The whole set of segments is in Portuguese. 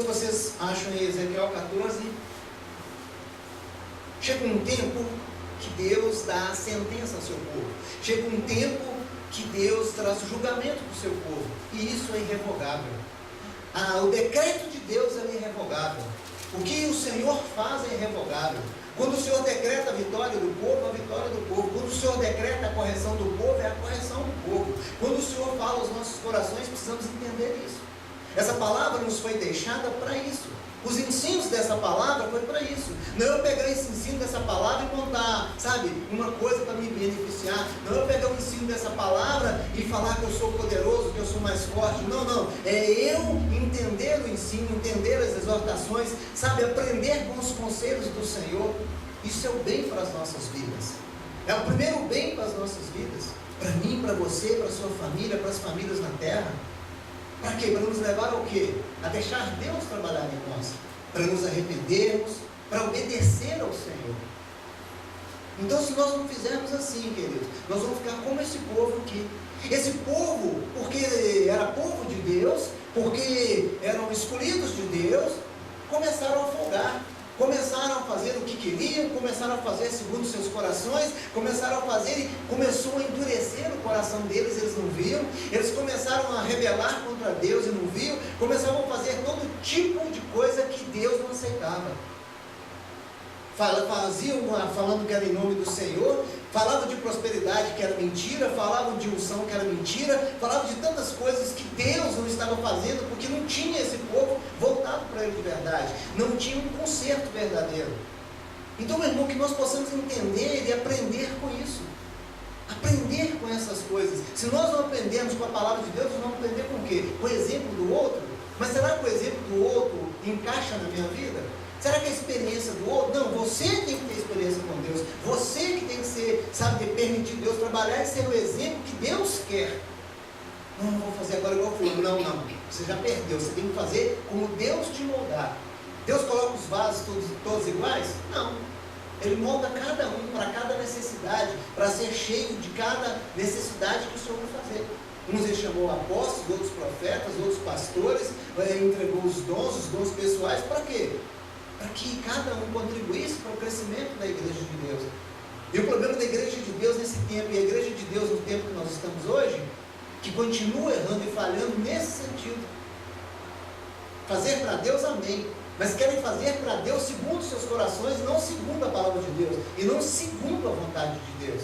que vocês acham em Ezequiel 14, chega um tempo que Deus dá a sentença ao seu povo. Chega um tempo que Deus traz o julgamento para o seu povo. E isso é irrevogável. O decreto de Deus é irrevogável. O que o Senhor faz é irrevogável. Quando o Senhor decreta a vitória do povo, a vitória do povo. Quando o Senhor decreta a correção do povo, é a correção do povo. Quando o Senhor fala aos nossos corações, precisamos entender isso. Essa palavra nos foi deixada para isso. Os ensinos dessa palavra foi para isso. Não eu pegar esse ensino dessa palavra e montar, sabe, uma coisa para me beneficiar. Não eu pegar o ensino dessa palavra e falar que eu sou poderoso, que eu sou mais forte. Não, não. É eu entender o ensino, entender as exortações, sabe, aprender com os conselhos do Senhor. Isso é o bem para as nossas vidas. É o primeiro bem para as nossas vidas. Para mim, para você, para a sua família, para as famílias na terra. Para quê? Para nos levar ao quê? A deixar Deus trabalhar em nós. Para nos arrependermos, para obedecer ao Senhor. Então, se nós não fizermos assim, queridos, nós vamos ficar como esse povo aqui. Esse povo, porque era povo de Deus, porque eram escolhidos de Deus, começaram a folgar. Começaram a fazer o que queriam, começaram a fazer segundo seus corações, começaram a fazer e começou a endurecer o coração deles, eles não viam, eles começaram a rebelar contra Deus e não viam, começavam a fazer todo tipo de coisa que Deus não aceitava. Faziam, falando que era em nome do Senhor, falavam de prosperidade que era mentira, falavam de unção que era mentira, falavam de tantas coisas que Deus não estava fazendo, porque não tinha esse povo voltado para Ele de verdade, não tinha um conserto verdadeiro. Então, meu irmão, que nós possamos entender e aprender com isso, aprender com essas coisas. Se nós não aprendermos com a palavra de Deus, nós vamos aprender com o quê? Com o exemplo do outro? Mas será que o exemplo do outro encaixa na minha vida? Será que a experiência do outro? Não, você tem que ter experiência com Deus. Você que tem que ser, sabe, ter permitido Deus trabalhar e ser o exemplo que Deus quer. Não, vou fazer agora igual fulano. Não. Você já perdeu. Você tem que fazer como Deus te moldar. Deus coloca os vasos todos iguais? Não. Ele molda cada um para cada necessidade, para ser cheio de cada necessidade que o Senhor vai fazer. Uns ele chamou apóstolos, outros profetas, outros pastores, entregou os dons pessoais, para quê? Para que cada um contribuísse para o crescimento da igreja de Deus. E o problema da igreja de Deus nesse tempo, e a igreja de Deus no tempo que nós estamos hoje, que continua errando e falhando nesse sentido. Fazer para Deus, amém. Mas querem fazer para Deus segundo os seus corações, não segundo a palavra de Deus, e não segundo a vontade de Deus.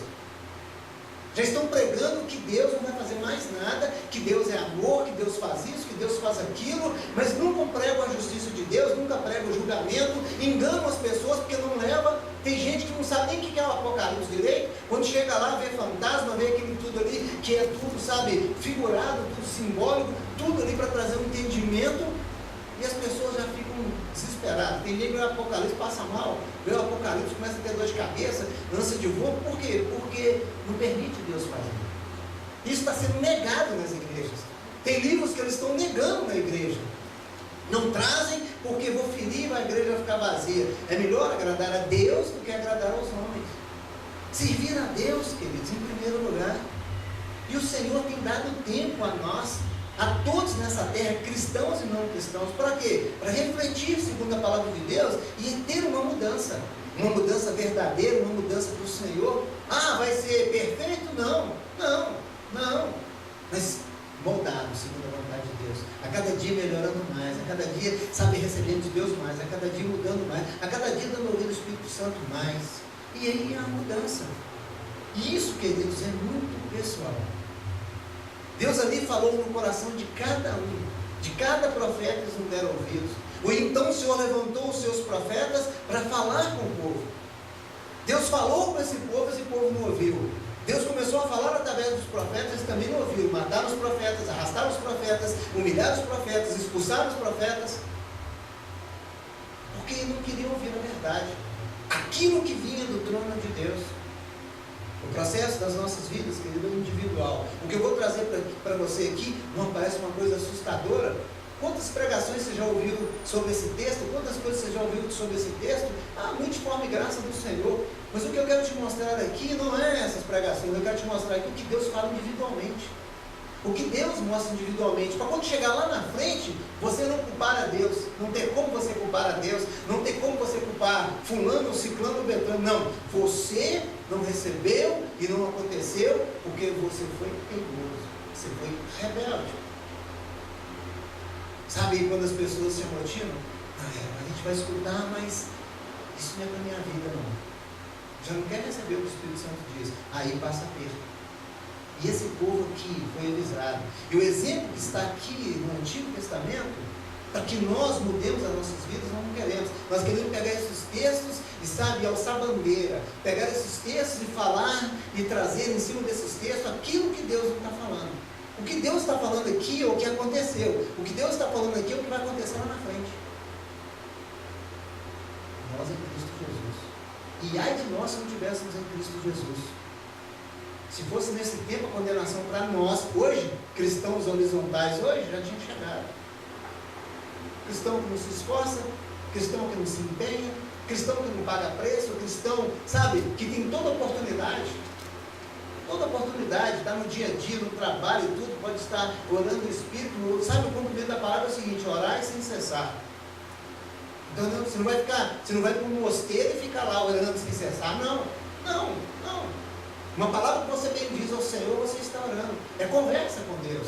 Já estão pregando que Deus não vai fazer mais nada, que Deus é amor, que Deus faz isso, que Deus faz aquilo, mas nunca pregam a justiça de Deus, nunca pregam o julgamento, enganam as pessoas porque não leva. Tem gente que não sabe nem o que é o Apocalipse direito, quando chega lá, vê fantasma, vê aquele tudo ali, que é tudo, sabe, figurado, tudo simbólico, tudo ali para trazer um entendimento, e as pessoas já ficam desesperadas. Tem gente que vê o Apocalipse, passa mal, vê o Apocalipse, começa a ter dor de cabeça, ânsia de voo. Por quê? Porque não permite Deus fazer. Isso está sendo negado nas igrejas. Tem livros que eles estão negando na igreja. Não trazem porque vou ferir, a igreja vai ficar vazia. É melhor agradar a Deus do que agradar aos homens. Servir a Deus, queridos, em primeiro lugar. E o Senhor tem dado tempo a nós, a todos nessa terra, cristãos e não cristãos, para quê? Para refletir segundo a palavra de Deus e ter uma mudança verdadeira, uma mudança para o Senhor. Vai ser perfeito? Não, mas moldado segundo a vontade de Deus, a cada dia melhorando mais, a cada dia, sabe, recebendo de Deus mais, a cada dia mudando mais, a cada dia dando ouvido ao Espírito Santo mais, e aí há a mudança. E isso, queridos, é muito pessoal. Deus ali falou no coração de cada um, de cada profeta eles não deram ouvidos. Ou então o Senhor levantou os seus profetas para falar com o povo. Deus falou com esse povo não ouviu. Deus começou a falar através dos profetas, eles também não ouviram. Mataram os profetas, arrastaram os profetas, humilharam os profetas, expulsaram os profetas, porque não queriam ouvir a verdade, aquilo que vinha do trono de Deus. O processo das nossas vidas, querido, é individual. O que eu vou trazer para você aqui não parece uma coisa assustadora. Quantas pregações você já ouviu sobre esse texto? Quantas coisas você já ouviu sobre esse texto? Muito de forma e graça do Senhor. Mas o que eu quero te mostrar aqui não é essas pregações. Eu quero te mostrar aqui o que Deus fala individualmente. O que Deus mostra individualmente, para quando chegar lá na frente, você não culpar a Deus, não tem como você culpar a Deus, não tem como você culpar fulano, ciclano ou beltrano, não. Você não recebeu e não aconteceu porque você foi teimoso, você foi rebelde. Sabe quando as pessoas se amotinam? A gente vai escutar, mas isso não é para a minha vida não. Já não quer receber o que o Espírito Santo diz, aí passa perto. E esse povo aqui foi avisado. E o exemplo que está aqui no Antigo Testamento, para que nós mudemos as nossas vidas, nós não queremos. Nós queremos pegar esses textos e, sabe, alçar bandeira. Pegar esses textos e falar e trazer em cima desses textos aquilo que Deus não está falando. O que Deus está falando aqui é o que aconteceu. O que Deus está falando aqui é o que vai acontecer lá na frente. Nós em Cristo Jesus. E ai de nós se não tivéssemos em Cristo Jesus. Se fosse nesse tempo a condenação para nós, hoje, cristãos horizontais, hoje já tinha chegado. Cristão que não se esforça, cristão que não se empenha, cristão que não paga preço, cristão, sabe, que tem toda oportunidade, está no dia a dia, no trabalho e tudo, pode estar orando no Espírito, sabe, o cumprimento da palavra é o seguinte: orar sem cessar. Então você não vai para um mosteiro e ficar lá orando sem cessar, não. Uma palavra que você bendiz ao Senhor, você está orando. É conversa com Deus.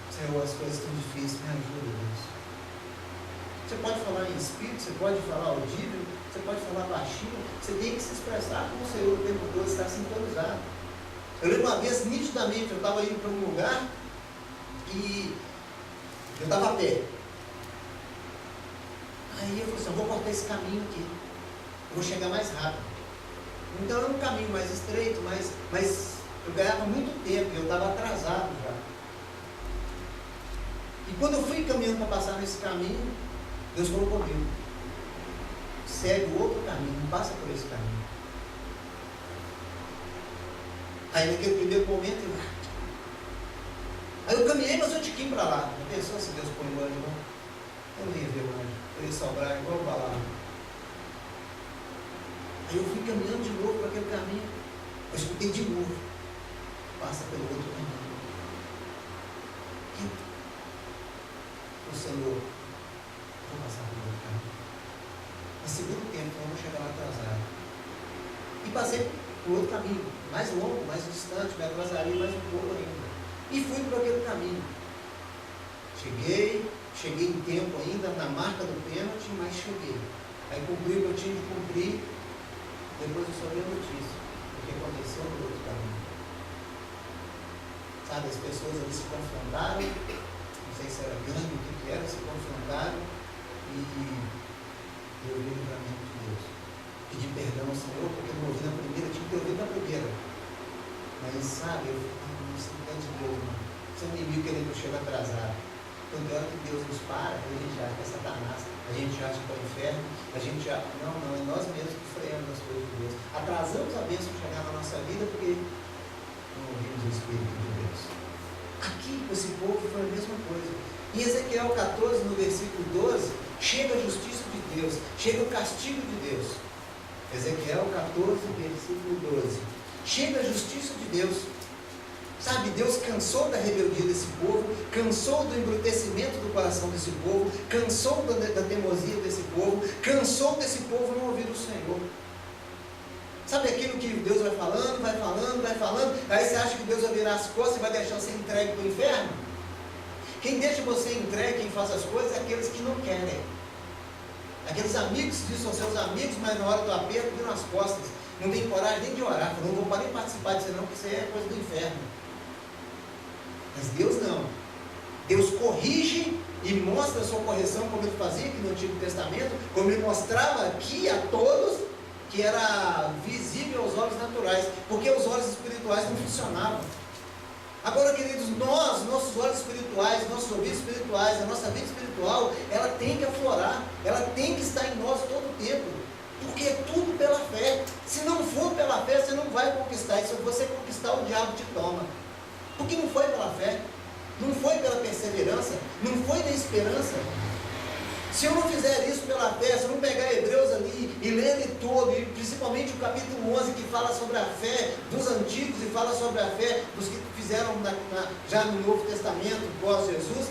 Senhor, as coisas estão difíceis, me ajuda, Deus. Você pode falar em espírito, você pode falar audível, você pode falar baixinho, você tem que se expressar com o Senhor o tempo todo, estar sintonizado. Eu lembro uma vez, nitidamente, eu estava indo para um lugar e eu estava a pé. Aí eu falei assim: eu vou cortar esse caminho aqui, eu vou chegar mais rápido. Então era um caminho mais estreito, mas eu ganhava muito tempo, eu estava atrasado já. E quando eu fui caminhando para passar nesse caminho, Deus falou comigo: segue o outro caminho, não passa por esse caminho. Aí naquele primeiro momento, aí eu caminhei, mas eu tiquei para lá. Já pensou se Deus põe o anjo? Eu não ia ver o anjo, eu ia sobrar igual o balaão. Aí eu fui caminhando de novo para aquele caminho, eu escutei de novo: passa pelo outro caminho. O Senhor, vou passar pelo outro caminho. No segundo tempo, eu vou chegar lá atrasado. E passei por outro caminho, mais longo, mais distante, me atrasaria mais um pouco ainda. E fui por aquele caminho. Cheguei em tempo ainda, na marca do pênalti, mas cheguei. Aí cumpri o que eu tinha de cumprir. Depois eu só vi a notícia do que aconteceu no outro caminho. Sabe, as pessoas ali se confrontaram, não sei se era grande, o que era, se confrontaram, e eu vi o livramento de Deus. Pedi perdão ao Senhor, porque não ouvi na primeira, tinha que ouvir na primeira. Mas, sabe, eu falei: isso não é de Deus, não. Você é um inimigo querendo que eu chegue atrasado. Quando é hora que Deus nos para, a gente acha que é Satanás, a gente acha que é o inferno, a gente acha, não, é nós mesmos que freamos as coisas de Deus. Atrasamos a bênção de chegar na nossa vida porque não ouvimos o Espírito de Deus. Aqui com esse povo foi a mesma coisa. Em Ezequiel 14, no versículo 12, chega a justiça de Deus, chega o castigo de Deus. Ezequiel 14, versículo 12. Chega a justiça de Deus. Sabe, Deus cansou da rebeldia desse povo, cansou do embrutecimento do coração desse povo, cansou da teimosia desse povo, cansou desse povo não ouvir o Senhor. Sabe aquilo que Deus vai falando, aí você acha que Deus vai virar as costas e vai deixar você entregue para o inferno? Quem deixa você entregue, quem faz as coisas, é aqueles que não querem. Aqueles amigos que dizem são seus amigos, mas na hora do aperto viram as costas, não tem coragem nem de orar, não vou nem participar disso não, porque isso é coisa do inferno. Mas Deus não. Deus corrige e mostra a sua correção, como ele fazia aqui no Antigo Testamento, como ele mostrava aqui a todos, que era visível aos olhos naturais, porque os olhos espirituais não funcionavam. Agora, queridos, nossos olhos espirituais, nossos ouvidos espirituais, a nossa vida espiritual, ela tem que aflorar, ela tem que estar em nós todo o tempo, porque é tudo pela fé. Se não for pela fé, você não vai conquistar, e se você conquistar, o diabo te toma. Porque não foi pela fé, não foi pela perseverança, não foi na esperança. Se eu não fizer isso pela fé, se eu não pegar Hebreus ali e ler ele todo, e principalmente o capítulo 11 que fala sobre a fé dos antigos e fala sobre a fé dos que fizeram já no Novo Testamento, pós-Jesus,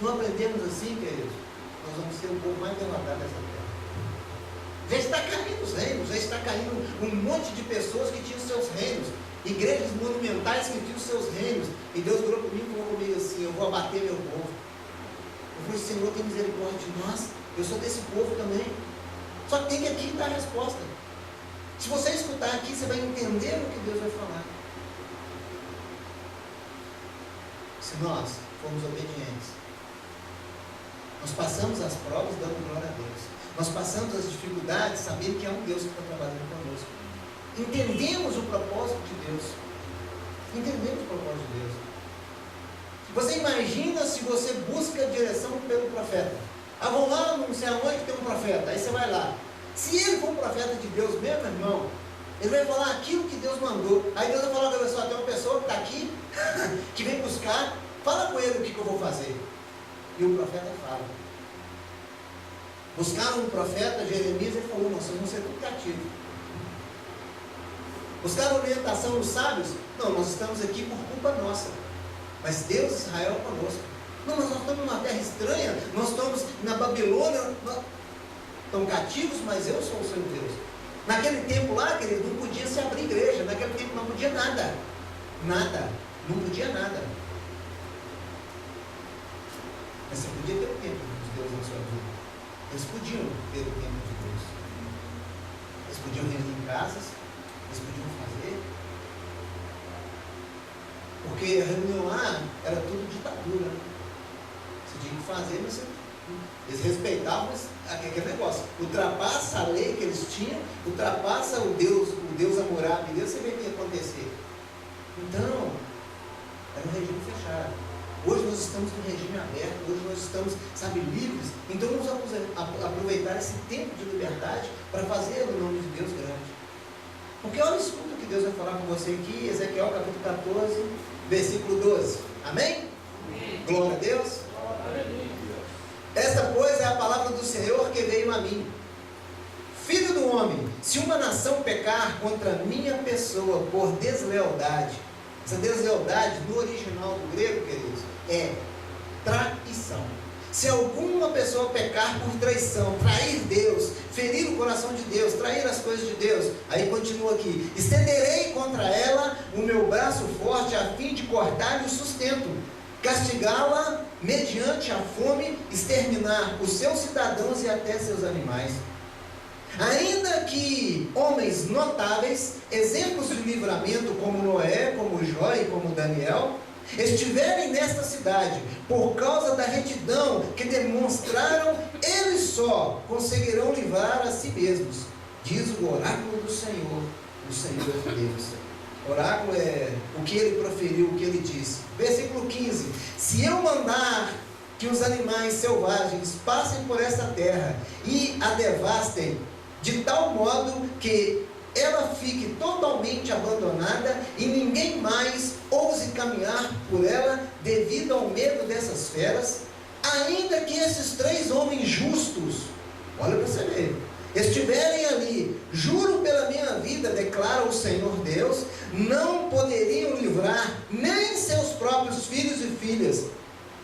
não aprendemos assim, queridos, nós vamos ser um pouco mais derrotados nessa terra. Já está caindo os reinos, já está caindo um monte de pessoas que tinham seus reinos, igrejas monumentais que tinham seus reinos, e Deus virou comigo e falou comigo assim: eu vou abater meu povo. Eu falei: Senhor, tem misericórdia de nós, eu sou desse povo também. Só que tem que aqui dar a resposta. Se você escutar aqui, você vai entender o que Deus vai falar. Se nós formos obedientes, nós passamos as provas dando glória a Deus, nós passamos as dificuldades sabendo que é um Deus que está trabalhando conosco, entendemos o propósito de Deus, entendemos o propósito de Deus. Você imagina se você busca direção pelo profeta. Ah, vamos lá, não sei aonde tem um profeta, aí você vai lá. Se ele for um profeta de Deus mesmo, irmão, ele vai falar aquilo que Deus mandou. Aí Deus vai falar: olha só, tem uma pessoa que está aqui, que vem buscar, fala com ele o que eu vou fazer. E o profeta fala. Buscaram um profeta, Jeremias, ele falou: nós vamos ser tudo cativos. Buscaram orientação dos sábios? Não, nós estamos aqui por culpa nossa. Mas Deus, Israel, é conosco. Não, mas nós estamos numa terra estranha, nós estamos na Babilônia, estão cativos, mas eu sou o seu Deus. Naquele tempo lá, querido, não podia se abrir igreja, naquele tempo não podia nada. Nada, não podia nada. Mas você podia ter o tempo de Deus na sua vida. Eles podiam ter o tempo de Deus. Eles podiam reunir em casas, eles podiam fazer. Porque a reunião lá era tudo ditadura. Você tinha que fazer, mas eles respeitavam aquele negócio. Ultrapassa a lei que eles tinham, ultrapassa o Deus Hammurabi, Deus, você vê o que ia acontecer. Então, era um regime fechado. Hoje nós estamos no regime aberto, hoje nós estamos, livres. Então vamos aproveitar esse tempo de liberdade para fazer o nome de Deus grande. Porque olha, escuta o que Deus vai falar com você aqui, Ezequiel capítulo 14, versículo 12. Amém? Amém. Glória a Deus. Amém. Esta, pois, é a palavra do Senhor que veio a mim. Filho do homem, se uma nação pecar contra minha pessoa por deslealdade, essa deslealdade no original do grego, queridos, é traição. Se alguma pessoa pecar por traição, trair Deus, ferir o coração de Deus, trair as coisas de Deus, aí continua aqui: estenderei contra ela o meu braço forte a fim de cortar-lhe o sustento, castigá-la mediante a fome, exterminar os seus cidadãos e até seus animais. Ainda que homens notáveis, exemplos de livramento como Noé, como Jó e como Daniel, estiverem nesta cidade, por causa da retidão que demonstraram, eles só conseguirão livrar a si mesmos, diz o oráculo do Senhor Deus. Oráculo é o que ele proferiu, o que ele disse. Versículo 15: se eu mandar que os animais selvagens passem por esta terra e a devastem, de tal modo que ela fique totalmente abandonada e ninguém mais ouse caminhar por ela devido ao medo dessas feras, ainda que esses 3 homens justos, olha para você ver, estiverem ali, juro pela minha vida, declara o Senhor Deus, não poderiam livrar nem seus próprios filhos e filhas,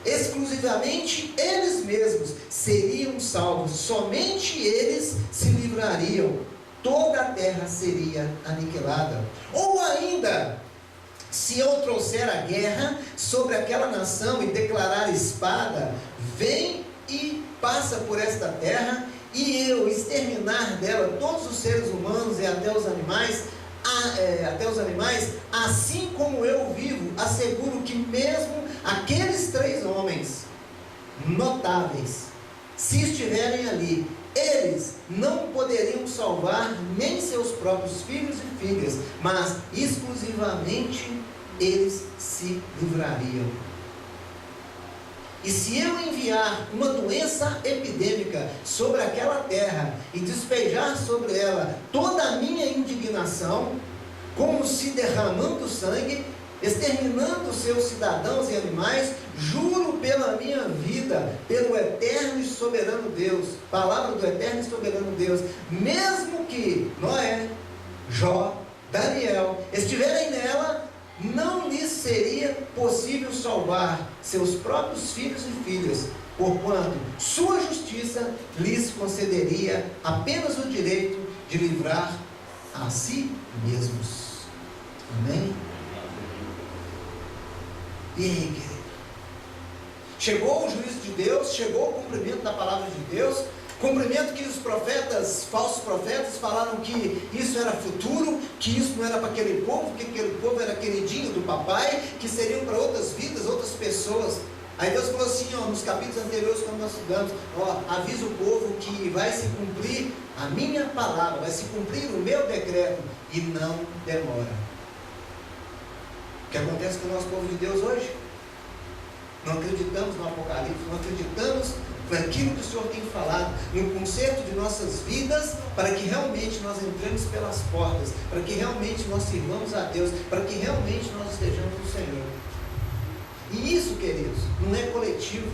exclusivamente eles mesmos seriam salvos, somente eles se livrariam, toda a terra seria aniquilada. Ou ainda, se eu trouxer a guerra sobre aquela nação e declarar espada, vem e passa por esta terra, e eu exterminar dela todos os seres humanos e até os animais, assim como eu vivo, asseguro que mesmo aqueles 3 homens notáveis, se estiverem ali, eles não poderiam salvar nem seus próprios filhos e filhas, mas exclusivamente eles se livrariam. E se eu enviar uma doença epidêmica sobre aquela terra e despejar sobre ela toda a minha indignação, como se derramando sangue, exterminando seus cidadãos e animais, juro pela minha vida, pelo eterno e soberano Deus, palavra do eterno e soberano Deus, mesmo que Noé, Jó, Daniel estiverem nela, não lhes seria possível salvar seus próprios filhos e filhas, porquanto sua justiça lhes concederia apenas o direito de livrar a si mesmos. Amém? E aí, querido? Chegou o juízo de Deus, chegou o cumprimento da palavra de Deus, cumprimento que os profetas, falsos profetas, falaram que isso era futuro, que isso não era para aquele povo, que aquele povo era queridinho do papai, que seriam para outras vidas, outras pessoas. Aí Deus falou assim, nos capítulos anteriores, quando nós estudamos, avisa o povo que vai se cumprir a minha palavra, vai se cumprir o meu decreto, e não demora. O que acontece com o nosso povo de Deus hoje? Não acreditamos no Apocalipse, não acreditamos naquilo que o Senhor tem falado, no conserto de nossas vidas, para que realmente nós entremos pelas portas, para que realmente nós sirvamos a Deus, para que realmente nós estejamos no Senhor. E isso, queridos, não é coletivo,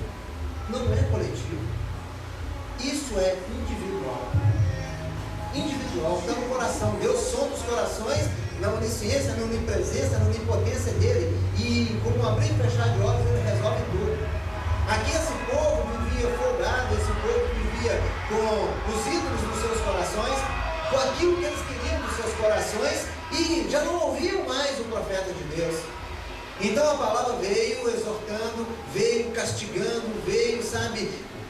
não é coletivo, isso é individual. Individual, está no coração. Deus sonda os corações, na onisciência, na onipresença, na onipotência dele, e como abrir e fechar de olhos, ele resolve tudo. Aqui esse povo vivia folgado, esse povo vivia com os ídolos dos seus corações, com aquilo que eles queriam dos seus corações, e já não ouviam mais o profeta de Deus. Então a palavra veio exortando, veio castigando, veio,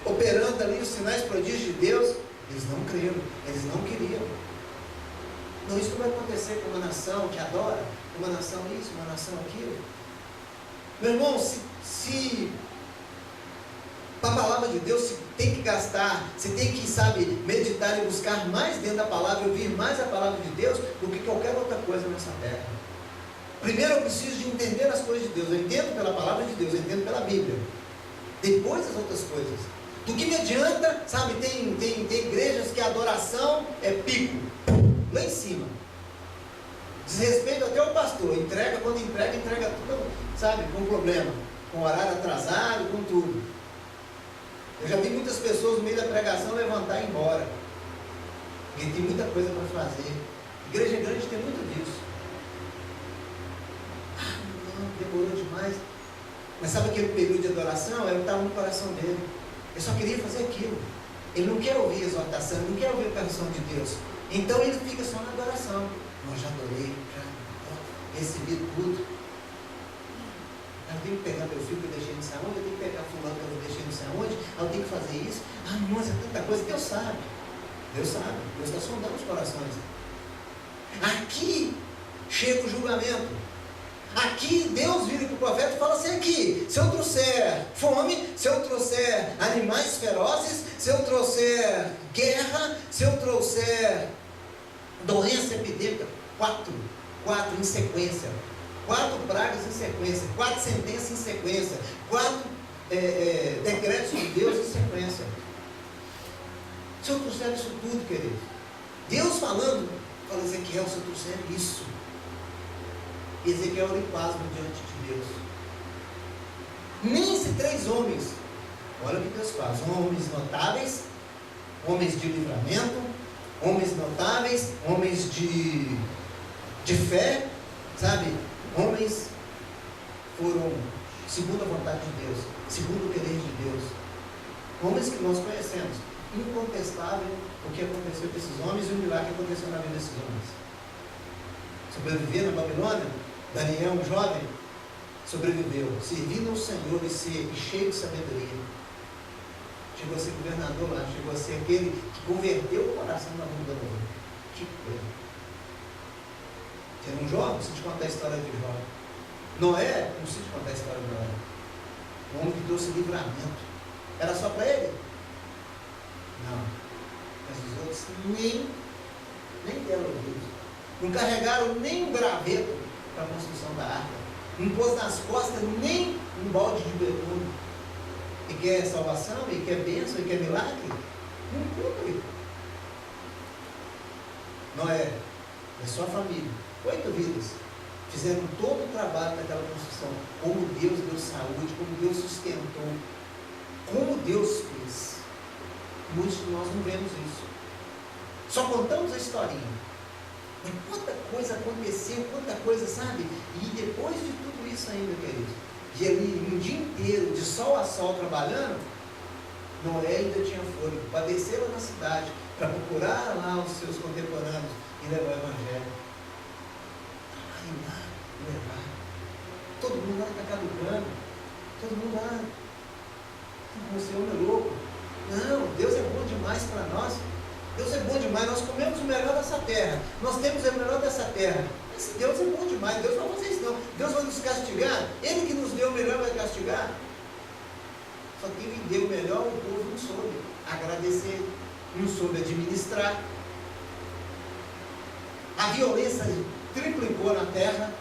operando ali os sinais prodígios de Deus. Eles não creram, eles não queriam. Não, isso não vai acontecer com uma nação que adora, uma nação isso, uma nação aquilo. Meu irmão, se a palavra de Deus, se tem que gastar, se tem que, meditar e buscar mais dentro da palavra, ouvir mais a palavra de Deus, do que qualquer outra coisa nessa terra. Primeiro eu preciso de entender as coisas de Deus. Eu entendo pela palavra de Deus, eu entendo pela Bíblia. Depois as outras coisas. Do que me adianta, tem igrejas que a adoração é pico, lá em cima. Desrespeito até o pastor, entrega tudo, com problema, com horário atrasado, com tudo. Eu já vi muitas pessoas no meio da pregação levantar e ir embora. Porque tem muita coisa para fazer. Igreja grande tem muito disso. Demorou demais. Mas sabe aquele período de adoração? É o que estava no coração dele. Ele só queria fazer aquilo. Ele não quer ouvir a exortação, ele não quer ouvir a correção de Deus. Então ele fica só na adoração. Eu já adorei, já recebi tudo. Eu tenho que pegar meu filho que eu deixei não sei aonde, eu tenho que pegar fulano que eu deixei não sei aonde, eu tenho que fazer isso. Nossa, é tanta coisa. Deus sabe. Deus está sondando os corações. Aqui chega o julgamento. Aqui Deus vira para o profeta e fala assim: aqui, se eu trouxer fome, se eu trouxer animais ferozes, se eu trouxer guerra, se eu trouxer doença epidêmica, quatro em sequência, 4 pragas em sequência, 4 sentenças em sequência, 4 decretos de Deus em sequência. Se eu trouxer isso tudo, querido, Deus falando, fala Ezequiel, se eu trouxer isso, Ezequiel olha e pasma diante de Deus. Nem se 3 homens, olha o que Deus faz: homens notáveis, homens de livramento, homens notáveis, homens de fé, homens foram segundo a vontade de Deus, segundo o querer de Deus, homens que nós conhecemos. Incontestável o que aconteceu com esses homens e o milagre que aconteceu na vida desses homens. Sobreviver na Babilônia, Daniel, um jovem, sobreviveu, servindo ao Senhor e cheio de sabedoria. Chegou a ser governador lá, chegou a ser aquele que converteu o coração da multidão. Que coisa! Era um Jó, não preciso te contar a história de Jó. Noé, não preciso te contar a história de Noé. Um homem que trouxe livramento. Era só para ele? Não. Mas os outros nem deram ouvidos. Não carregaram nem um graveto para a construção da arca. Não pôs nas costas nem um balde de betume. E quer salvação, e quer bênção, e quer milagre? Não cumpre. Noé, é sua família, 8 vidas. fizeram todo o trabalho daquela construção. Como Deus deu saúde, como Deus sustentou, como Deus fez. Muitos de nós não vemos isso. Só contamos a historinha. Mas quanta coisa aconteceu, quanta coisa, sabe? E depois de tudo isso ainda, queridos, de ali um dia inteiro, de sol a sol trabalhando, Noé ainda tinha fôlego para descer lá na cidade, para procurar lá os seus contemporâneos e levar o Evangelho. Lá, levar. Todo mundo lá está caducando. Todo mundo lá. Esse homem é louco. Não, Deus é bom demais para nós. Deus é bom demais. Nós comemos o melhor dessa terra. Nós temos o melhor dessa terra. Mas Deus é bom demais. Deus não vai fazer isso não. Deus vai nos castigar. Ele que nos deu o melhor vai castigar. Só quem lhe deu o melhor, o povo não soube agradecer, não soube administrar. A violência triplicou na terra.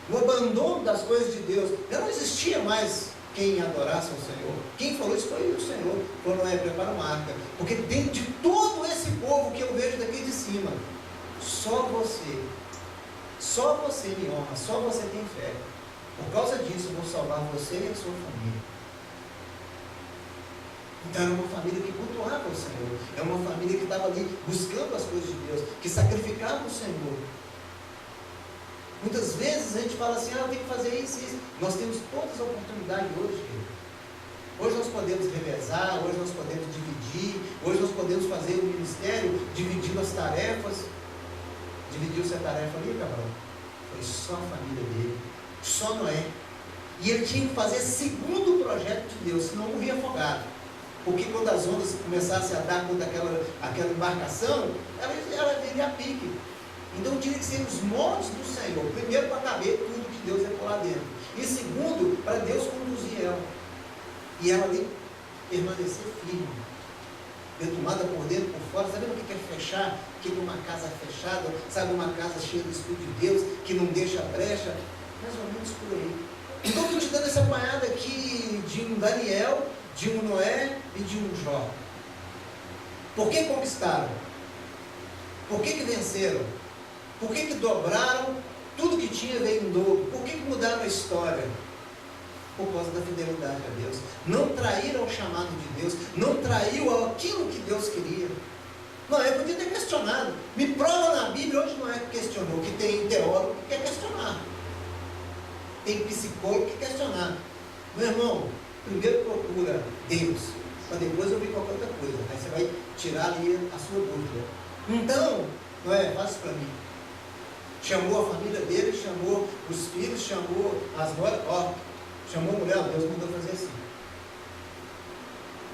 O abandono das coisas de Deus. Já não existia mais quem adorasse ao Senhor. Quem falou isso foi o Senhor. Falou, Noé, prepara uma arca. Porque dentro de todo esse povo que eu vejo daqui de cima, só você me honra, só você tem fé. Por causa disso, eu vou salvar você e a sua família. Então era uma família que cultuava o Senhor. É uma família que estava ali buscando as coisas de Deus, que sacrificava o Senhor. Muitas vezes a gente fala assim, eu tenho que fazer isso e isso. Nós temos todas as oportunidades hoje, querido. Hoje nós podemos revezar, hoje nós podemos dividir, hoje nós podemos fazer o ministério dividindo as tarefas. Dividiu-se a tarefa ali, cabrão? Foi só a família dele, só Noé. E ele tinha que fazer segundo o projeto de Deus, senão morria afogado. Porque quando as ondas começassem a dar contra aquela embarcação, ela viria a pique. Então tinha que ser os moldes do Senhor. Primeiro, para caber tudo que Deus ia pôr lá dentro. E segundo, para Deus conduzir ela. E ela ali permanecer firme. Detomada por dentro, por fora. Sabe o que é fechar? O que é uma casa fechada? Sabe uma casa cheia do Espírito de Deus, que não deixa brecha? Mais ou menos por aí. Então estou te dando essa apanhada aqui de um Daniel, de um Noé e de um Jó. Por que conquistaram? Por que venceram? Por que dobraram tudo que tinha veio em dobro? Por que mudaram a história? Por causa da fidelidade a Deus. Não traíram o chamado de Deus. Não traiu aquilo que Deus queria. Noé podia ter questionado. Me prova na Bíblia onde Noé questionou. Que tem teólogo que quer questionar. Tem psicólogo que quer questionar. Meu irmão, primeiro procura Deus, para depois ouvir qualquer outra coisa. Aí você vai tirar ali a sua dúvida. Então, Noé, faz isso para mim. Chamou a família dele, chamou os filhos, chamou as noras, chamou a mulher, Deus mandou fazer assim.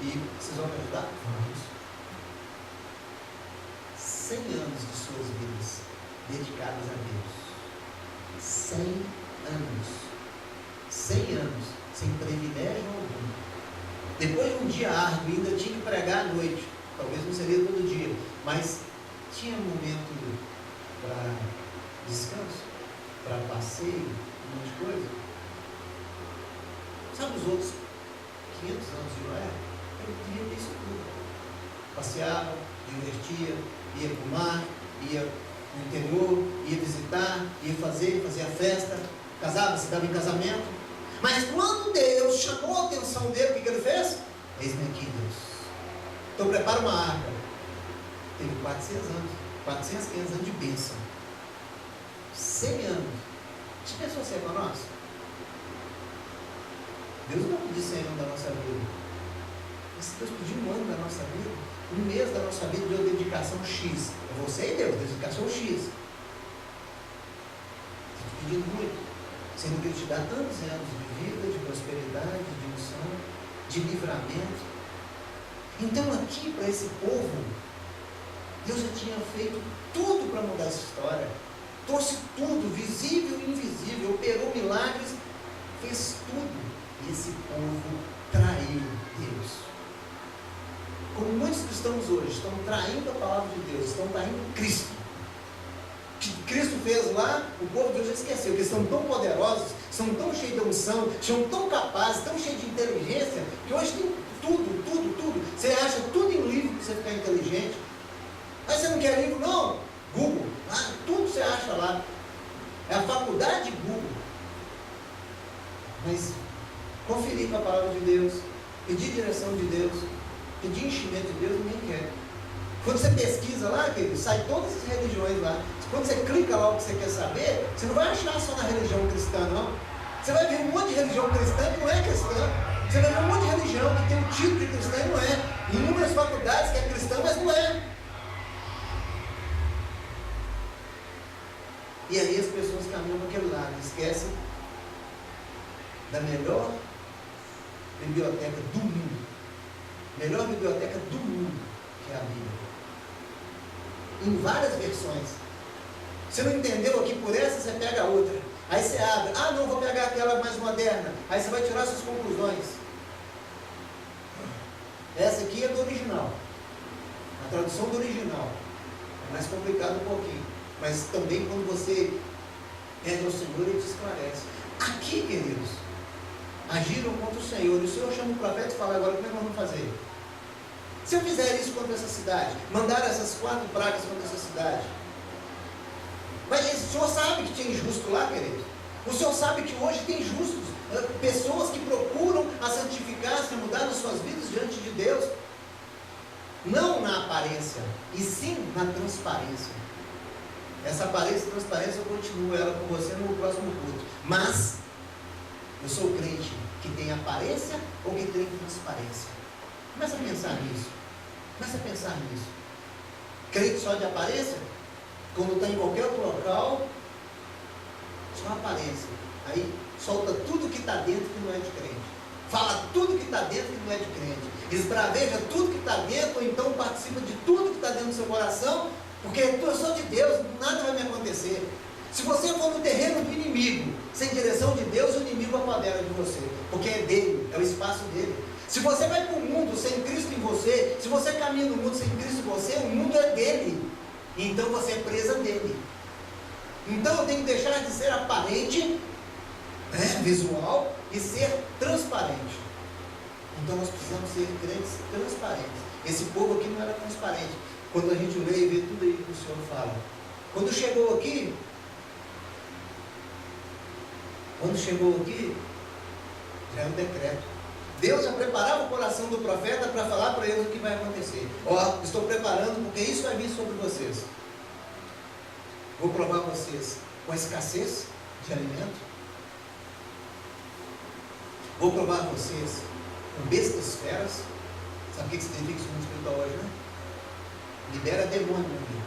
E vocês vão me ajudar? Vamos. 100 anos de suas vidas dedicadas a Deus. 100 anos. 100 anos, sem privilégio algum. Depois de um dia árduo, ainda tinha que pregar à noite. Talvez não seria todo dia, mas tinha um momento para descanso, para passeio, um monte de coisa. Sabe os outros 500 anos de Noé? Ele queria isso tudo. Passeava, divertia, ia para o mar, ia no interior, ia visitar, ia fazia festa, casava, se dava em casamento. Mas quando Deus chamou a atenção dele, o que ele fez? Eis-me aqui, Deus. Então prepara uma arca. Teve 400 anos, 400, 500 anos de bênção. 100 anos. Já pensou ser para nós? Deus não pediu 100 anos da nossa vida. Mas se Deus pediu um ano da nossa vida, um mês da nossa vida, deu dedicação X. É você e Deus, dedicação X. Estou pedindo muito. Sendo que Ele te dá tantos anos de vida, de prosperidade, de unção, de livramento. Então aqui para esse povo, Deus já tinha feito tudo para mudar essa história. Trouxe tudo, visível e invisível, operou milagres, fez tudo. E esse povo traiu Deus. Como muitos cristãos hoje estão traindo a palavra de Deus, estão traindo Cristo. O que Cristo fez lá, o povo de hoje esqueceu, porque eles são tão poderosos, são tão cheios de unção, são tão capazes, tão cheios de inteligência, que hoje tem tudo. Você acha tudo em livro para você ficar inteligente. Mas você não quer livro? Não. Google, tudo você acha lá. é a faculdade Google. Mas conferir com a palavra de Deus, pedir direção de Deus, pedir enchimento de Deus, ninguém quer. Quando você pesquisa lá, querido, sai todas as religiões lá. Quando você clica lá o que você quer saber, você não vai achar só na religião cristã, não. Você vai ver um monte de religião cristã que não é cristã. Você vai ver um monte de religião que tem um título de cristã e não é. Inúmeras faculdades que é cristã, mas não é. E aí as pessoas caminham para aquele lado, esquecem da melhor biblioteca do mundo. Melhor biblioteca do mundo, que é a Bíblia. Em várias versões. Você não entendeu aqui por essa, você pega a outra. Aí você abre, não, vou pegar aquela mais moderna. Aí você vai tirar suas conclusões. Essa aqui é do original. A tradução do original. É mais complicado um pouquinho. Mas também quando você é do Senhor, Ele te esclarece. Aqui, queridos, agiram contra o Senhor. E o Senhor chama o profeta e fala: agora como é que nós vamos fazer? Se eu fizer isso contra essa cidade, mandar essas 4 pragas contra essa cidade, mas o Senhor sabe que tinha injusto lá, querido. O Senhor sabe que hoje tem justos, pessoas que procuram a santificar-se, a mudar as suas vidas diante de Deus, não na aparência, e sim na transparência. Essa aparência e transparência eu continuo ela com você no próximo culto. Mas eu sou crente que tem aparência ou que tem transparência. Começa a pensar nisso. Começa a pensar nisso. Crente só de aparência, quando está em qualquer outro local, só aparência. Aí solta tudo que está dentro que não é de crente. Fala tudo que está dentro que não é de crente. Esbraveja tudo que está dentro, ou então participa de tudo que está dentro do seu coração, porque eu sou de Deus, nada vai me acontecer. Se você for no terreno do inimigo, sem direção de Deus, o inimigo apodera de você, porque é dele, é o espaço dele. Se você vai para o mundo sem Cristo em você, se você caminha no mundo sem Cristo em você, o mundo é dele. Então você é presa dele. Então eu tenho que deixar de ser aparente, visual, e ser transparente. Então nós precisamos ser crentes transparentes. Esse povo aqui não era transparente. Quando a gente lê e vê tudo aí que o Senhor fala. Quando chegou aqui, já é um decreto. Deus já preparava o coração do profeta para falar para eles o que vai acontecer. Estou preparando porque isso vai vir sobre vocês. Vou provar vocês com a escassez de alimento. Vou provar vocês com bestas feras. Sabe o que significa isso no mundo espiritual hoje, né? Libera demônio no mundo.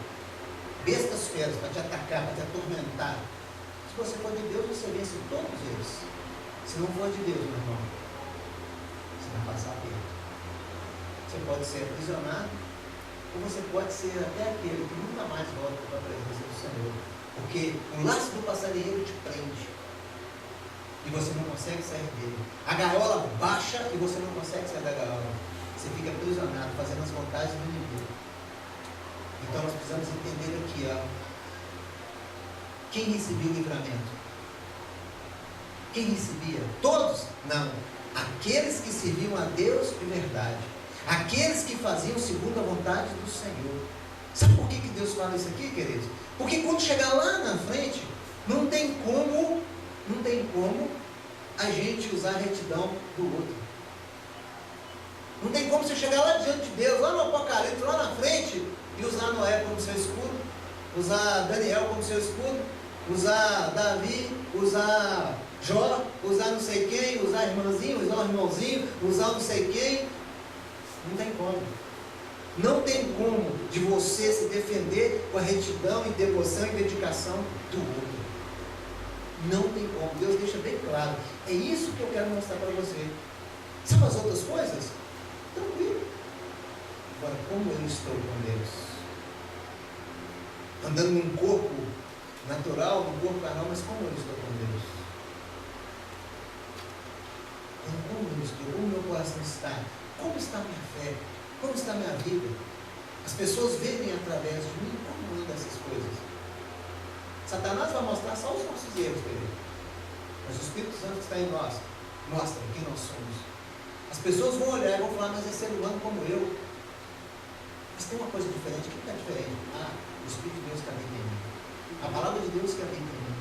Bestas feras para te atacar, para te atormentar. Se você for de Deus, você vence todos eles. Se não for de Deus, meu irmão, você vai passar perto. Você pode ser aprisionado, ou você pode ser até aquele que nunca mais volta para a presença do Senhor. Porque o laço do passarinheiro te prende. E você não consegue sair dele. A gaiola baixa e você não consegue sair da gaiola. Você fica aprisionado, fazendo as vontades do inimigo. Então nós precisamos entender aqui, quem recebia o livramento? Quem recebia? Todos? Não. Aqueles que serviam a Deus de verdade. Aqueles que faziam segundo a vontade do Senhor. Sabe por que Deus fala isso aqui, queridos? Porque quando chegar lá na frente, não tem como a gente usar a retidão do outro. Não tem como você chegar lá diante de Deus, lá no Apocalipse, lá na frente, e usar Noé como seu escudo, usar Daniel como seu escudo, usar Davi, usar Jó, usar não sei quem, usar irmãzinho, usar o irmãozinho, usar não sei quem. Não tem como. Não tem como de você se defender com a retidão e devoção e dedicação do outro. Não tem como. Deus deixa bem claro. É isso que eu quero mostrar para você. Sabe as outras coisas? Tranquilo. Agora, como eu estou com Deus? Andando num corpo natural, num corpo carnal, mas como eu estou com Deus? Como eu estou? Como meu coração está? Como está a minha fé? Como está a minha vida? As pessoas veem através de mim como anda essas coisas. Satanás vai mostrar só os nossos erros para ele. Mas o Espírito Santo que está em nós mostra quem nós somos. As pessoas vão olhar e vão falar: mas é ser humano como eu. Mas tem uma coisa diferente. O que está diferente? O Espírito de Deus que habita em mim. A palavra de Deus que habita em mim.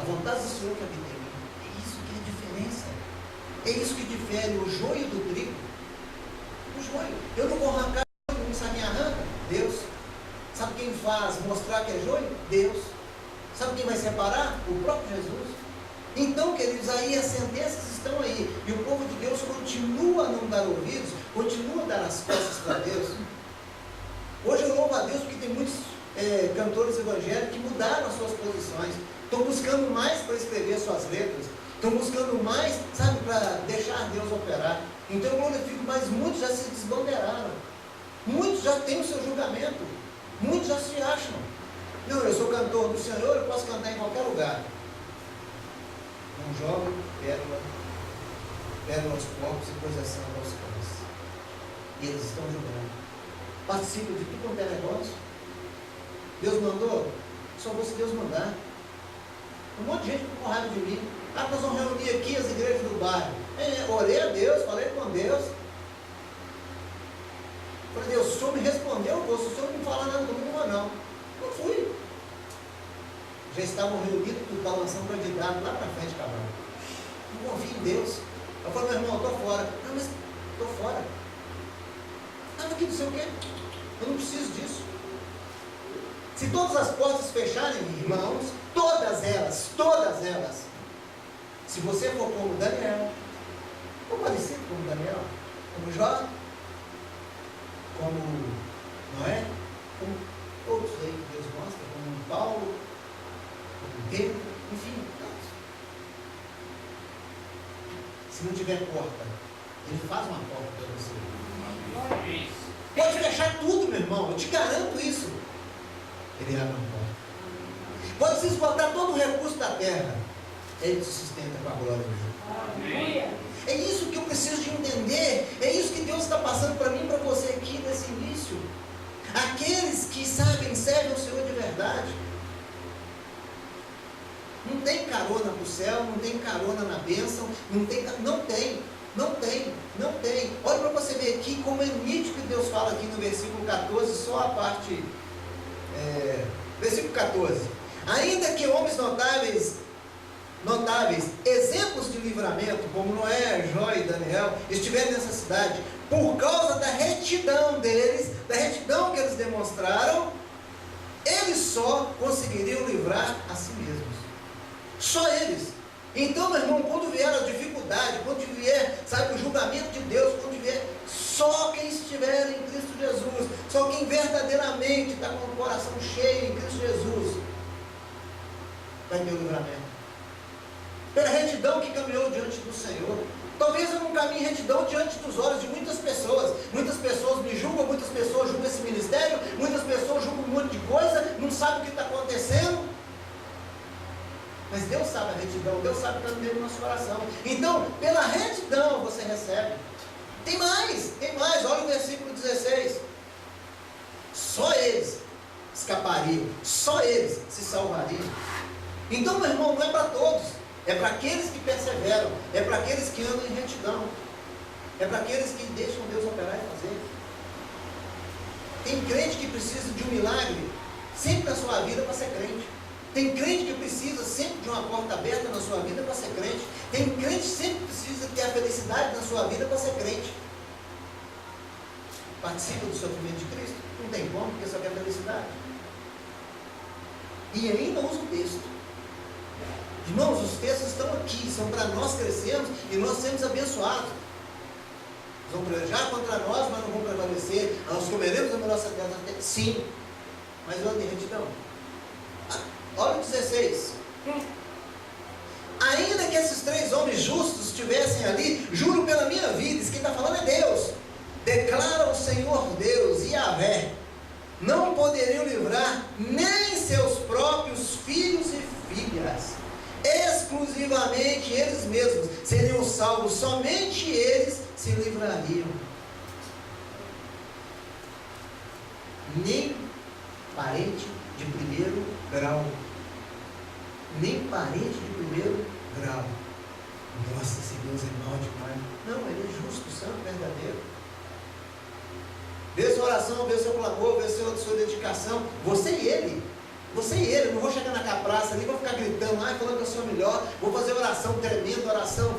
A vontade do Senhor que habita em mim. É isso que é a diferença. É isso que difere o joio do trigo. O joio. Eu não vou arrancar, não sabe quem arranca? Deus. Sabe quem faz mostrar que é joio? Deus. Sabe quem vai separar? O próprio Jesus. Então, queridos, aí as sentenças estão aí. E o povo de Deus continua a não dar ouvidos, continua a dar as costas para Deus. Hoje eu louvo a Deus porque tem muitos cantores evangélicos que mudaram as suas posições. Estão buscando mais para escrever suas letras. Estão buscando mais, sabe, para deixar Deus operar. Então eu glorifico, mas muitos já se desbandeiraram. Muitos já têm o seu julgamento. Muitos já se acham. Não, eu sou cantor do Senhor, eu posso cantar em qualquer lugar. Não jogo pérola aos porcos e coisa santa aos cães. E eles estão julgando. Participam de tudo quanto é negócio. Deus mandou? Só vou se Deus mandar. Um monte de gente ficou com raiva de mim. Ah, nós vamos reunir aqui as igrejas do bairro. Orei a Deus, falei com Deus. Falei, Deus, se o Senhor me respondeu, se o Senhor não me falar nada comigo, não. Não fui. Já estavam reunidos, tudo balançando candidato lá para frente, cabrão. Não confio em Deus. Eu falei, meu irmão, eu estou fora. Não, mas estou fora. Ah, mas que não sei o quê. Eu não preciso disso. Se todas as portas fecharem, irmãos, todas elas, se você for como Daniel, ou parecido como Daniel, como Jó, como Noé, como outros aí que Deus mostra, como Paulo, como Pedro, enfim, todos. Se não tiver porta, ele faz uma porta para você. Pode fechar tudo, meu irmão, eu te garanto isso. Ele abre uma porta. Pode se esgotar todo o recurso da terra, ele te sustenta com a glória de Deus. É isso que eu preciso de entender. É isso que Deus está passando para mim e para você aqui nesse início. Aqueles que sabem, servem o Senhor de verdade. Não tem carona para o céu, não tem carona na bênção, não tem. Olha para você ver aqui como é nítido que Deus fala aqui no versículo 14, só a parte, versículo 14. Ainda que homens notáveis, exemplos de livramento, como Noé, Jó e Daniel, estiverem nessa cidade, por causa da retidão deles, da retidão que eles demonstraram, eles só conseguiriam livrar a si mesmos. Só eles. Então, meu irmão, quando vier a dificuldade, quando vier, sabe, o julgamento de Deus, quando vier, só quem estiver em Cristo Jesus, só quem verdadeiramente está com o coração cheio em Cristo Jesus, vai ter o livramento. Pela retidão que caminhou diante do Senhor. Talvez eu não caminhe retidão diante dos olhos de muitas pessoas. Muitas pessoas me julgam, muitas pessoas julgam esse ministério, muitas pessoas julgam um monte de coisa, não sabem o que está acontecendo. Mas Deus sabe a retidão, Deus sabe o que está dentro do nosso coração. Então, pela retidão você recebe. Tem mais, olha o versículo 16. Só eles escapariam, só eles se salvariam. Então, meu irmão, não é para todos. É para aqueles que perseveram, é para aqueles que andam em retidão, é para aqueles que deixam Deus operar e fazer. Tem crente que precisa de um milagre sempre na sua vida para ser crente. Tem crente que precisa sempre de uma porta aberta na sua vida para ser crente. Tem crente que sempre precisa ter a felicidade na sua vida para ser crente. Participa do sofrimento de Cristo? Não tem como, porque só quer felicidade. E ainda usa o texto. Irmãos, os textos estão aqui, são para nós crescermos e nós sermos abençoados. Vão planejar contra nós, mas não vão prevalecer. Nós comeremos a nossa terra. Sim, mas eu ando em retidão. Olha o 16. Ainda que esses 3 homens justos estivessem ali, juro pela minha vida, isso quem está falando é Deus. Declara o Senhor Deus, Yahvé, não poderiam livrar nem seus próprios filhos e filhas. Exclusivamente eles mesmos seriam salvos, somente eles se livrariam. Nem parente de primeiro grau. Nem parente de primeiro grau. Nossa, esse Deus é mau demais. Não, ele é justo, santo, verdadeiro. Vê sua oração, vê seu clamor, vê sua dedicação. Você e ele. Você e ele, eu não vou chegar naquela praça ali, vou ficar gritando, falando que eu sou melhor, vou fazer oração tremenda, oração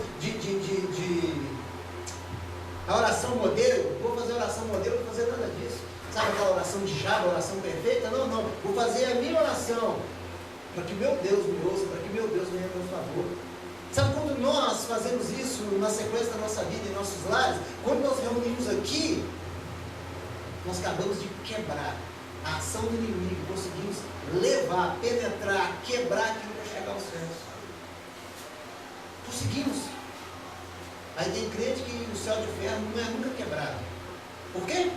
a oração modelo, vou fazer oração modelo, não vou fazer nada disso. Sabe aquela oração de Java, oração perfeita? Não, vou fazer a minha oração, para que meu Deus me ouça, para que meu Deus venha a meu favor. Sabe quando nós fazemos isso na sequência da nossa vida, em nossos lares, quando nós reunimos aqui, nós acabamos de quebrar a ação do inimigo, conseguimos levar, penetrar, quebrar aquilo para chegar aos céus. Conseguimos. Aí tem crente que o céu de ferro não é nunca quebrado. Por quê?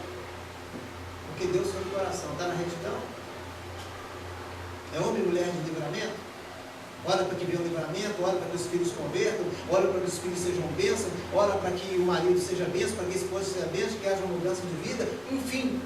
Porque Deus foi no coração. Está na retidão? É homem e mulher de livramento? Ora para que venha o livramento, ora para que os filhos se convertam, ora para que os filhos sejam bênçãos, ora para que o marido seja bênção, para que a esposa seja bênção, que haja uma mudança de vida, enfim.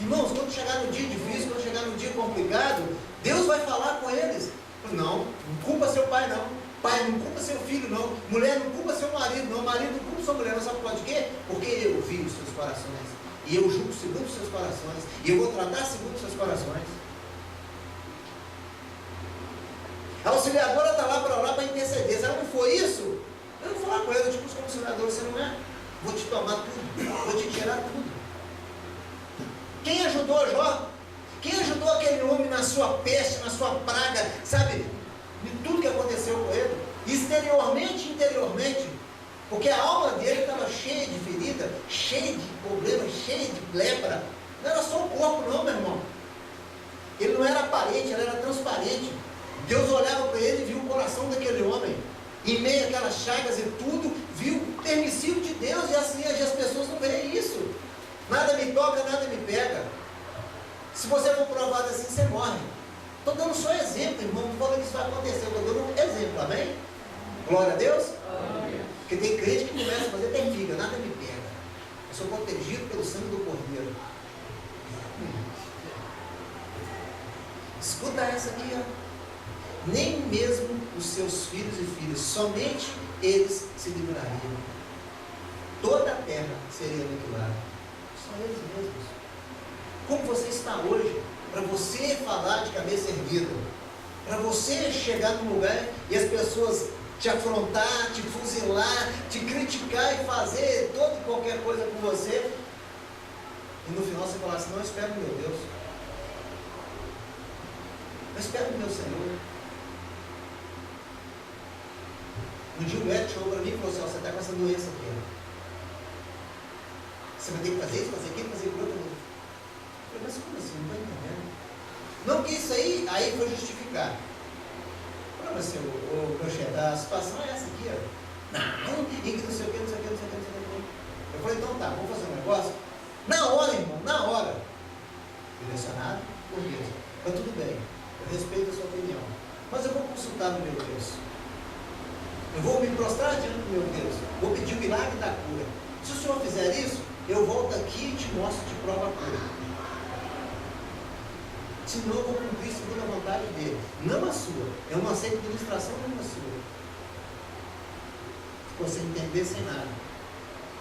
Irmãos, quando chegar no dia difícil, quando chegar no dia complicado, Deus vai falar com eles. Não culpa seu pai não, pai não culpa seu filho não, mulher não culpa seu marido não, marido não culpa sua mulher não, sabe por causa de quê? Porque eu vi os seus corações, e eu julgo segundo os seus corações, e eu vou tratar segundo os seus corações. A auxiliadora está lá para orar, para interceder. Se ela não for isso, eu vou falar com ela, tipo, como auxiliadora, você não é? Vou te tomar tudo, vou te tirar tudo. Quem ajudou Jó? Quem ajudou aquele homem na sua peste, na sua praga, sabe? De tudo que aconteceu com ele. Exteriormente e interiormente. Porque a alma dele estava cheia de ferida, cheia de problemas, cheia de lepra. Não era só o corpo não, meu irmão. Ele não era aparente, ele era transparente. Deus olhava para ele e viu o coração daquele homem. Em meio àquelas chagas e tudo, viu o permissivo de Deus. E assim as pessoas não veem isso. Nada me toca, nada me pega. Se você for provado assim, você morre. Estou dando só exemplo, irmão. Não falando que isso vai acontecer. Estou dando exemplo, amém? Glória a Deus. Amém. Porque tem crente que começa a fazer até figa, nada me pega. Eu sou protegido pelo sangue do Cordeiro. Escuta essa aqui, ó. Nem mesmo os seus filhos e filhas, somente eles se livrariam. Toda a terra seria aniquilada. Só eles mesmos. Como você está hoje, para você falar de cabeça erguida, para você chegar num lugar e as pessoas te afrontar, te fuzilar, te criticar e fazer toda e qualquer coisa com você, e no final você falar assim, não, eu espero no meu Deus. Eu espero no meu Senhor. Um dia o Ed chegou para mim e falou assim, você está com essa doença aqui. Ó. Você vai ter que fazer isso, fazer aquilo, fazer aquilo. Eu falei, mas como assim? Não estou entendendo. Não, que isso aí foi justificar. Eu falei, mas meu chefe, a situação é essa aqui, ó. Não, e que não sei o que, não sei o que, não sei o que, não sei o que. Eu falei, então tá, vamos fazer um negócio? Na hora, irmão, na hora. Direcionado por Deus. Mas tudo bem, eu respeito a sua opinião. Mas eu vou consultar no meu Deus. Eu vou me prostrar diante do meu Deus. Vou pedir o milagre da cura. Se o Senhor fizer isso, eu volto aqui e te mostro, te provo a cura. Senão eu vou cumprir segundo a vontade dele. Não a sua. Eu não aceito administração nenhuma sua. Ficou sem entender, sem nada.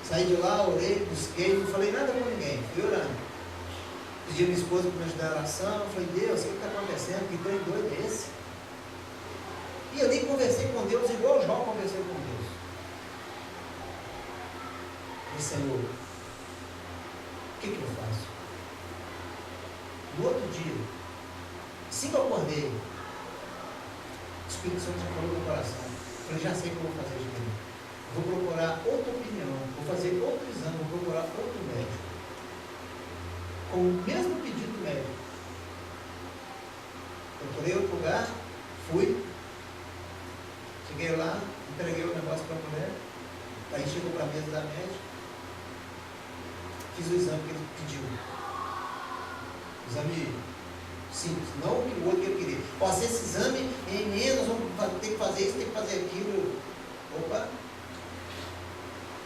Saí de lá, orei, busquei, não falei nada com ninguém. Fui orando. Pedi a minha esposa para me ajudar a oração. Falei, Deus, o que está acontecendo? Que trem doido é esse? E ali conversei com Deus, igual o Jó conversou com Deus. E Senhor, o que eu faço? No outro dia, assim que eu acordei, o Espírito Santo já falou no meu coração. Eu falei, já sei o que eu vou fazer de mim. Vou procurar outra opinião, vou fazer outro exame, vou procurar outro médico. Com o mesmo pedido do médico. Procurei outro lugar, fui. Cheguei lá, entreguei o negócio para a mulher, aí chegou para a mesa da médica, fiz o exame que ele pediu. Exame simples, não o outro que ele queria. Passei esse exame, em menos, vamos ter que fazer isso, tem que fazer aquilo. Opa!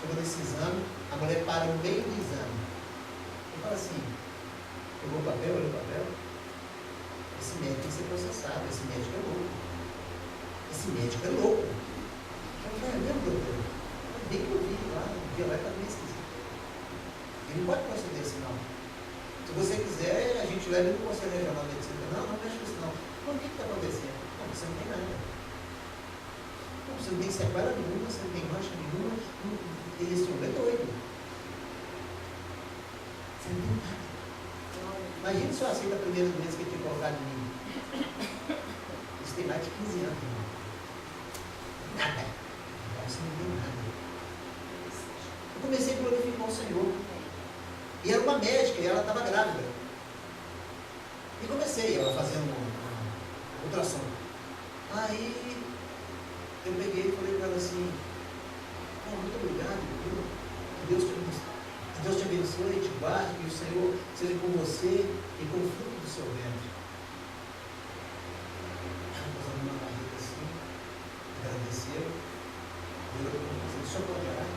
Chegou nesse exame, a mulher para no meio do exame. Eu falo assim, pegou o papel, olhou o papel, esse médico tem que ser processado, esse médico é louco. Esse médico é louco. Eu falei, é mesmo, doutor? Bem que eu vi lá, o dia lá está meio esquisito. Ele não pode proceder assim, não. Se você quiser, a gente leva ele no Conselho Regional de Medicina. não mexe com isso não. Mas o que está acontecendo? Não, você não tem nada. Não, você não tem sequela nenhuma, você não tem mancha nenhuma. Esse homem é doido. Você não tem nada. Imagina se eu aceito a primeira doença que ele tinha colocado em mim. Isso tem mais de 15 anos. Irmão. Nada. Você não tem nada. Eu comecei a glorificar o Senhor. E era uma médica, e ela estava grávida. E comecei, ela fazendo uma ultrassom. Aí eu peguei e falei para ela assim, muito obrigado, viu? Que Deus te abençoe, te guarde, que o Senhor seja com você e com o fruto do seu ventre. Ela posando uma barriga assim, agradeceu. Eu falei, o senhor pode orar?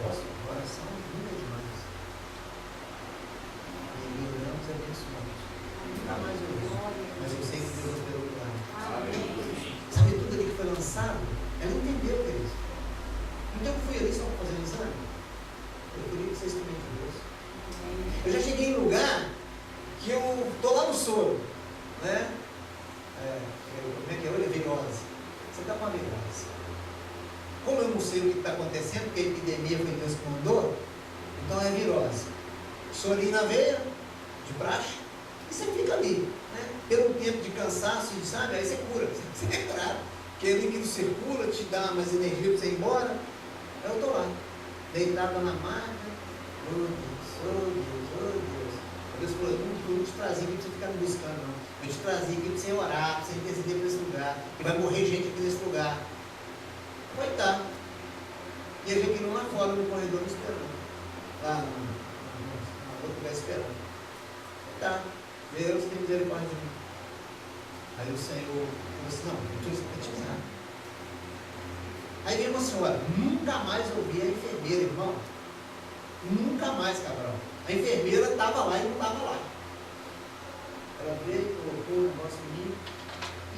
Posso, a oração linda demais. E oramos e abençoamos. Nunca mais ouviu, mas eu sei que Deus operou o milagre. Sabe tudo ali que foi lançado? Ela entendeu que é isso. Então eu fui ali só para fazer um exame. Eu queria que vocês também Deus. Eu já cheguei em lugar que eu estou lá no soro, né? Como é que é? Olha, virose. Você está com a virose. Como eu não sei o que está acontecendo, porque a epidemia foi Deus que mandou, então é virose. Sorinho na veia, de praxe, e você fica ali, né? Pelo tempo de cansaço, sabe? Aí você cura, você é curado. Porque o líquido circula, te dá mais energia para você ir embora. Eu estou lá, deitado na maca. Oh Deus, oh Deus, oh Deus. Deus falou, eu não te trazia aqui para você ficar me buscando, não. Eu te trazia aqui para você orar, para você interceder por esse lugar. Que vai morrer gente aqui nesse lugar. Vai estar. E a gente não lá fora no corredor me esperando. Lá no outro lugar esperando. Tá. Deus tem misericórdia de mim. Aí o Senhor falou assim, não, eu estou profetizando. Aí veio uma senhora, nunca mais ouvi a enfermeira, irmão. Nunca mais, Cabral. A enfermeira estava lá e não estava lá. Ela veio, colocou o negócio em mim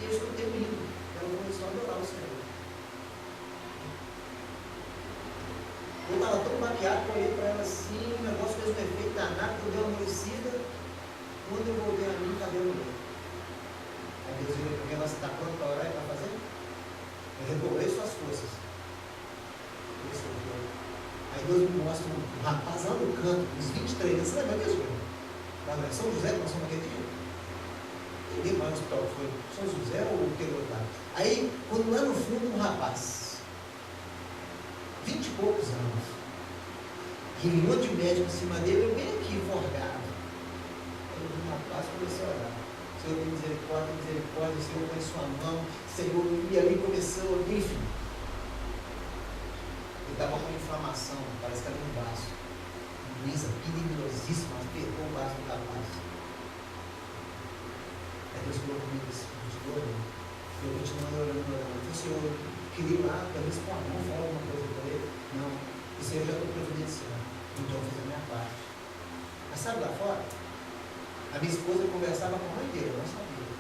e eu escutei o hino. Ela começou a adorar o Senhor. Eu estava tão baqueado que eu olhei para ela assim, o negócio fez um efeito danado, eu dei uma amolecida. Quando eu voltei a mim, cadê o meu? Aí Deus virou para mim, você está pronto para orar e para fazer? Eu recobrei suas forças. Aí Deus me mostra um rapaz lá no canto, uns 23 anos. Você lembra disso, meu? Lá na São José, nós somos naquele dia. Ninguém mais no hospital foi São José ou o que outro. Aí, quando lá no fundo, um rapaz, 20 e poucos anos, e um monte de médico em cima dele, eu bem aqui, forgado. Aí o rapaz começou a orar. Senhor, tem misericórdia, misericórdia, Senhor, põe sua mão, Senhor, e ali começou, enfim. Ele estava com inflamação, parece que era no baço. Doença perigosíssima, apertou o baço do rapaz. Aí Deus falou comigo assim, eu continuando orando. Eu falei, Senhor, eu queria ir lá, talvez com a mão, falar alguma coisa para ele. Não, isso aí eu já estou providenciando. Então eu fiz a minha parte. Mas sabe lá fora? A minha esposa conversava com a mãe dele, eu não sabia.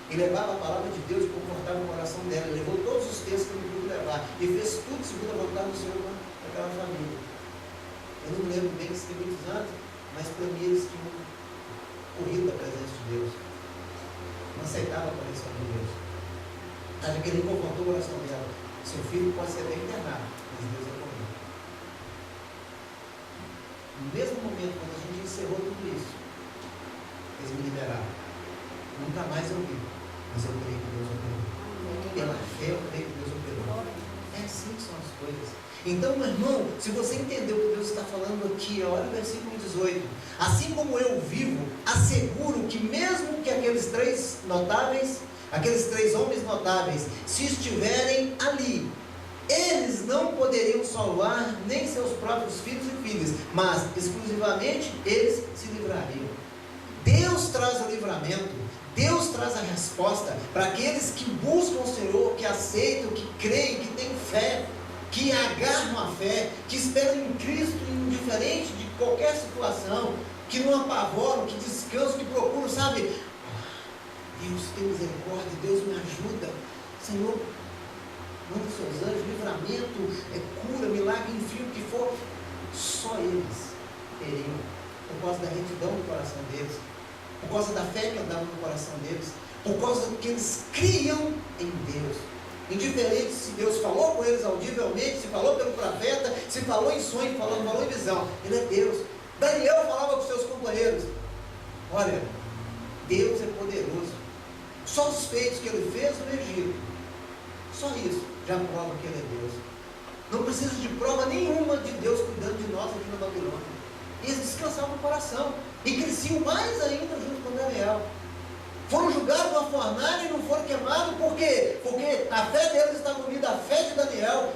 E levava a palavra de Deus e confortava o coração dela. Levou todos os textos que eu pude levar. E fez tudo segundo a vontade do Senhor para aquela família. Eu não me lembro bem que se tem muitos anos, mas para mim eles tinham corrido da presença de Deus. Não aceitava a correção de Deus. Acha que ele confortou o coração dela. Seu filho pode ser até internado, mas Deus é comigo. No mesmo momento, quando a gente encerrou tudo isso, eles me liberaram. Nunca mais eu vi, mas eu creio que Deus operou. Pela fé eu creio que Deus operou. É assim que são as coisas. Então, meu irmão, se você entendeu o que Deus está falando aqui, olha o versículo 18. Assim como eu vivo, asseguro que mesmo que aqueles três homens notáveis, se estiverem ali, eles não poderiam salvar nem seus próprios filhos e filhas, mas exclusivamente eles se livrariam. Deus traz o livramento, Deus traz a resposta para aqueles que buscam o Senhor, que aceitam, que creem, que têm fé, que agarram a fé, que esperam em Cristo, indiferente de qualquer situação, que não apavoram, que descansam, que procuram, sabe? Deus tem misericórdia, Deus me ajuda, Senhor, manda os seus anjos, livramento, cura, milagre, enfim, o que for. Só eles teriam, por causa da retidão do coração deles, por causa da fé que andava no coração deles, por causa do que eles criam em Deus. Indiferente se Deus falou com eles audivelmente, se falou pelo profeta, se falou em sonho, falou em visão. Ele é Deus. Daniel falava com seus companheiros: olha, Deus é poderoso. Só os feitos que ele fez no Egito, só isso já prova que ele é Deus. Não precisa de prova nenhuma de Deus cuidando de nós aqui na Babilônia. E eles descansavam no coração e cresciam mais ainda junto com Daniel. Foram julgados numa fornalha e não foram queimados. Por quê? Porque a fé deles estava unida à fé de Daniel,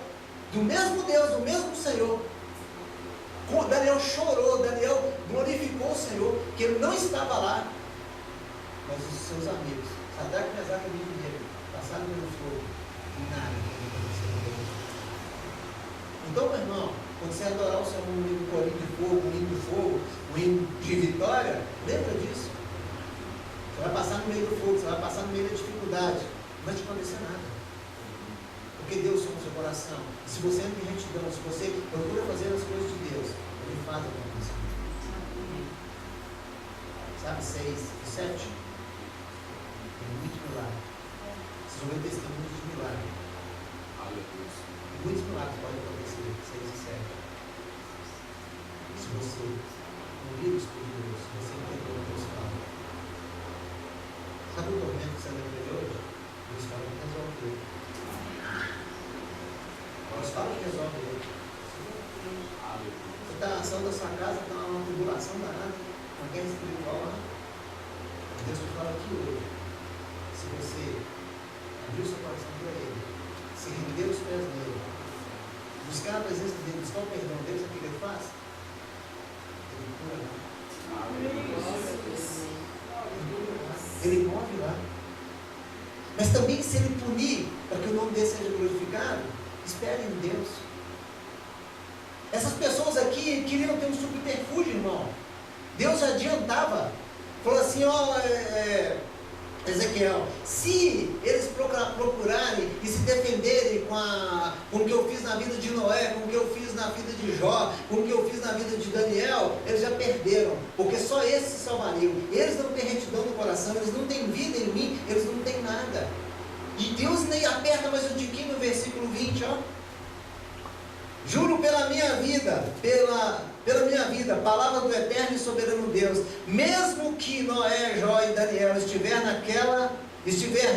do mesmo Deus, do mesmo Senhor. Daniel chorou, Daniel glorificou o Senhor, que ele não estava lá, mas os seus amigos, Sadraque, Mesaque e Abednego, passaram pelo fogo e nada aconteceu. Então, meu irmão, quando você adorar o Senhor no hino de corinho de fogo, um hino de fogo, um hino de vitória, lembra disso. Você vai passar no meio do fogo, você vai passar no meio da dificuldade, não vai te acontecer nada. Porque Deus sonha o seu coração. E se você entra em retidão, se você procura fazer as coisas de Deus, Ele faz acontecer. Sabe, 6 e 7? Tem muito milagre. Vocês vão ver testemunhos de milagre. Muitos milagres podem acontecer, 6 e 7. Se você ouvir o Espírito de Deus, se você entender o que Deus fala. Sabe o tormento que você lembra de hoje? Deus fala que resolve ele. Deus fala que resolve ele. Você está saindo da sua casa, está uma tribulação danada, uma guerra espiritual lá. Deus te fala aqui hoje. Se você abrir o seu coração para Ele, se render os pés nele, buscar a presença dele, buscar o perdão dele, sabe o que Ele faz? Ele cura lá. Ele move lá. Mas também, se Ele punir para que o nome dele seja glorificado, espere em Deus. Essas pessoas aqui queriam ter um subterfúgio, irmão. Deus adiantava. Falou assim, ó, Ezequiel, se eles procurarem e se defenderem com o que eu fiz na vida de Noé, com o que eu fiz na vida de Jó, com o que eu fiz na vida de Daniel, eles já perderam, porque só esses se salvariam. Eles não têm retidão no coração, eles não têm vida em mim, eles não têm nada. E Deus nem aperta mais um tiquinho no versículo 20, ó. Juro pela minha vida, pela minha vida, palavra do eterno e soberano Deus, mesmo que Noé, Jó e Daniel estiver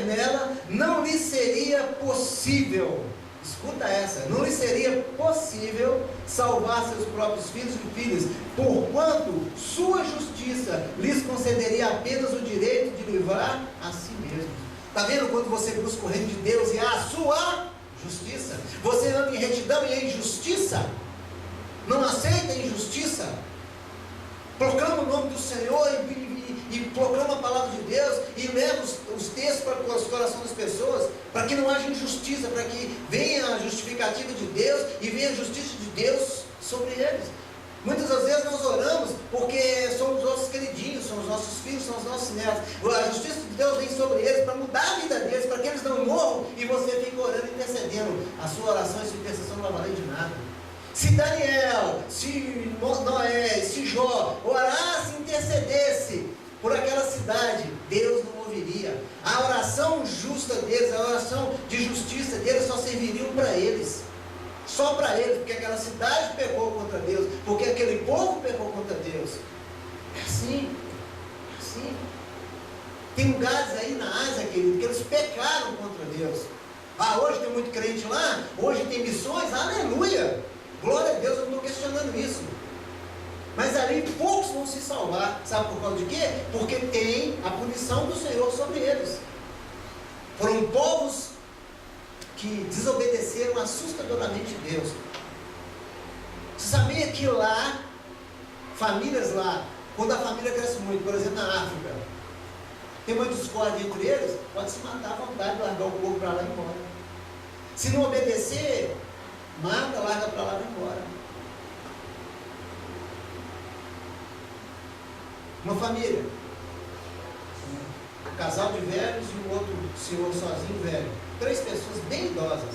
nela, não lhe seria possível, escuta essa, não lhe seria possível salvar seus próprios filhos e filhas, porquanto sua justiça lhes concederia apenas o direito de livrar a si mesmos. Está vendo quando você busca o reino de Deus e a sua justiça? Você anda em retidão e em justiça? Não aceita a injustiça? Proclama o nome do Senhor e proclama a palavra de Deus e leva os textos para os corações das pessoas, para que não haja injustiça, para que venha a justificativa de Deus e venha a justiça de Deus sobre eles. Muitas das vezes nós oramos porque são os nossos queridinhos, são os nossos filhos, são os nossos netos. A justiça de Deus vem sobre eles para mudar a vida deles, para que eles não morram, e você fica orando e intercedendo. A sua oração e sua intercessão não vai valer de nada. Se Daniel, se Noé, se Jó orasse e intercedesse por aquela cidade, Deus não ouviria. A oração justa deles, a oração de justiça deles só serviriam para eles. Só para eles, porque aquela cidade pecou contra Deus, porque aquele povo pecou contra Deus. É assim, é assim. Tem lugares aí na Ásia, querido, que eles pecaram contra Deus. Ah, hoje tem muito crente lá, hoje tem missões, aleluia, glória a Deus, eu não estou questionando isso. Mas ali poucos vão se salvar, sabe por causa de quê? Porque tem a punição do Senhor sobre eles. Foram povos que desobedeceram assustadoramente Deus. Você sabia que lá, famílias lá, quando a família cresce muito, por exemplo na África, tem uma discórdia entre eles, pode se matar à vontade, largar o povo para lá e embora. Se não obedecer, mata, larga para lá e embora. Uma família, um casal de velhos e um outro senhor sozinho velho. 3 pessoas bem idosas.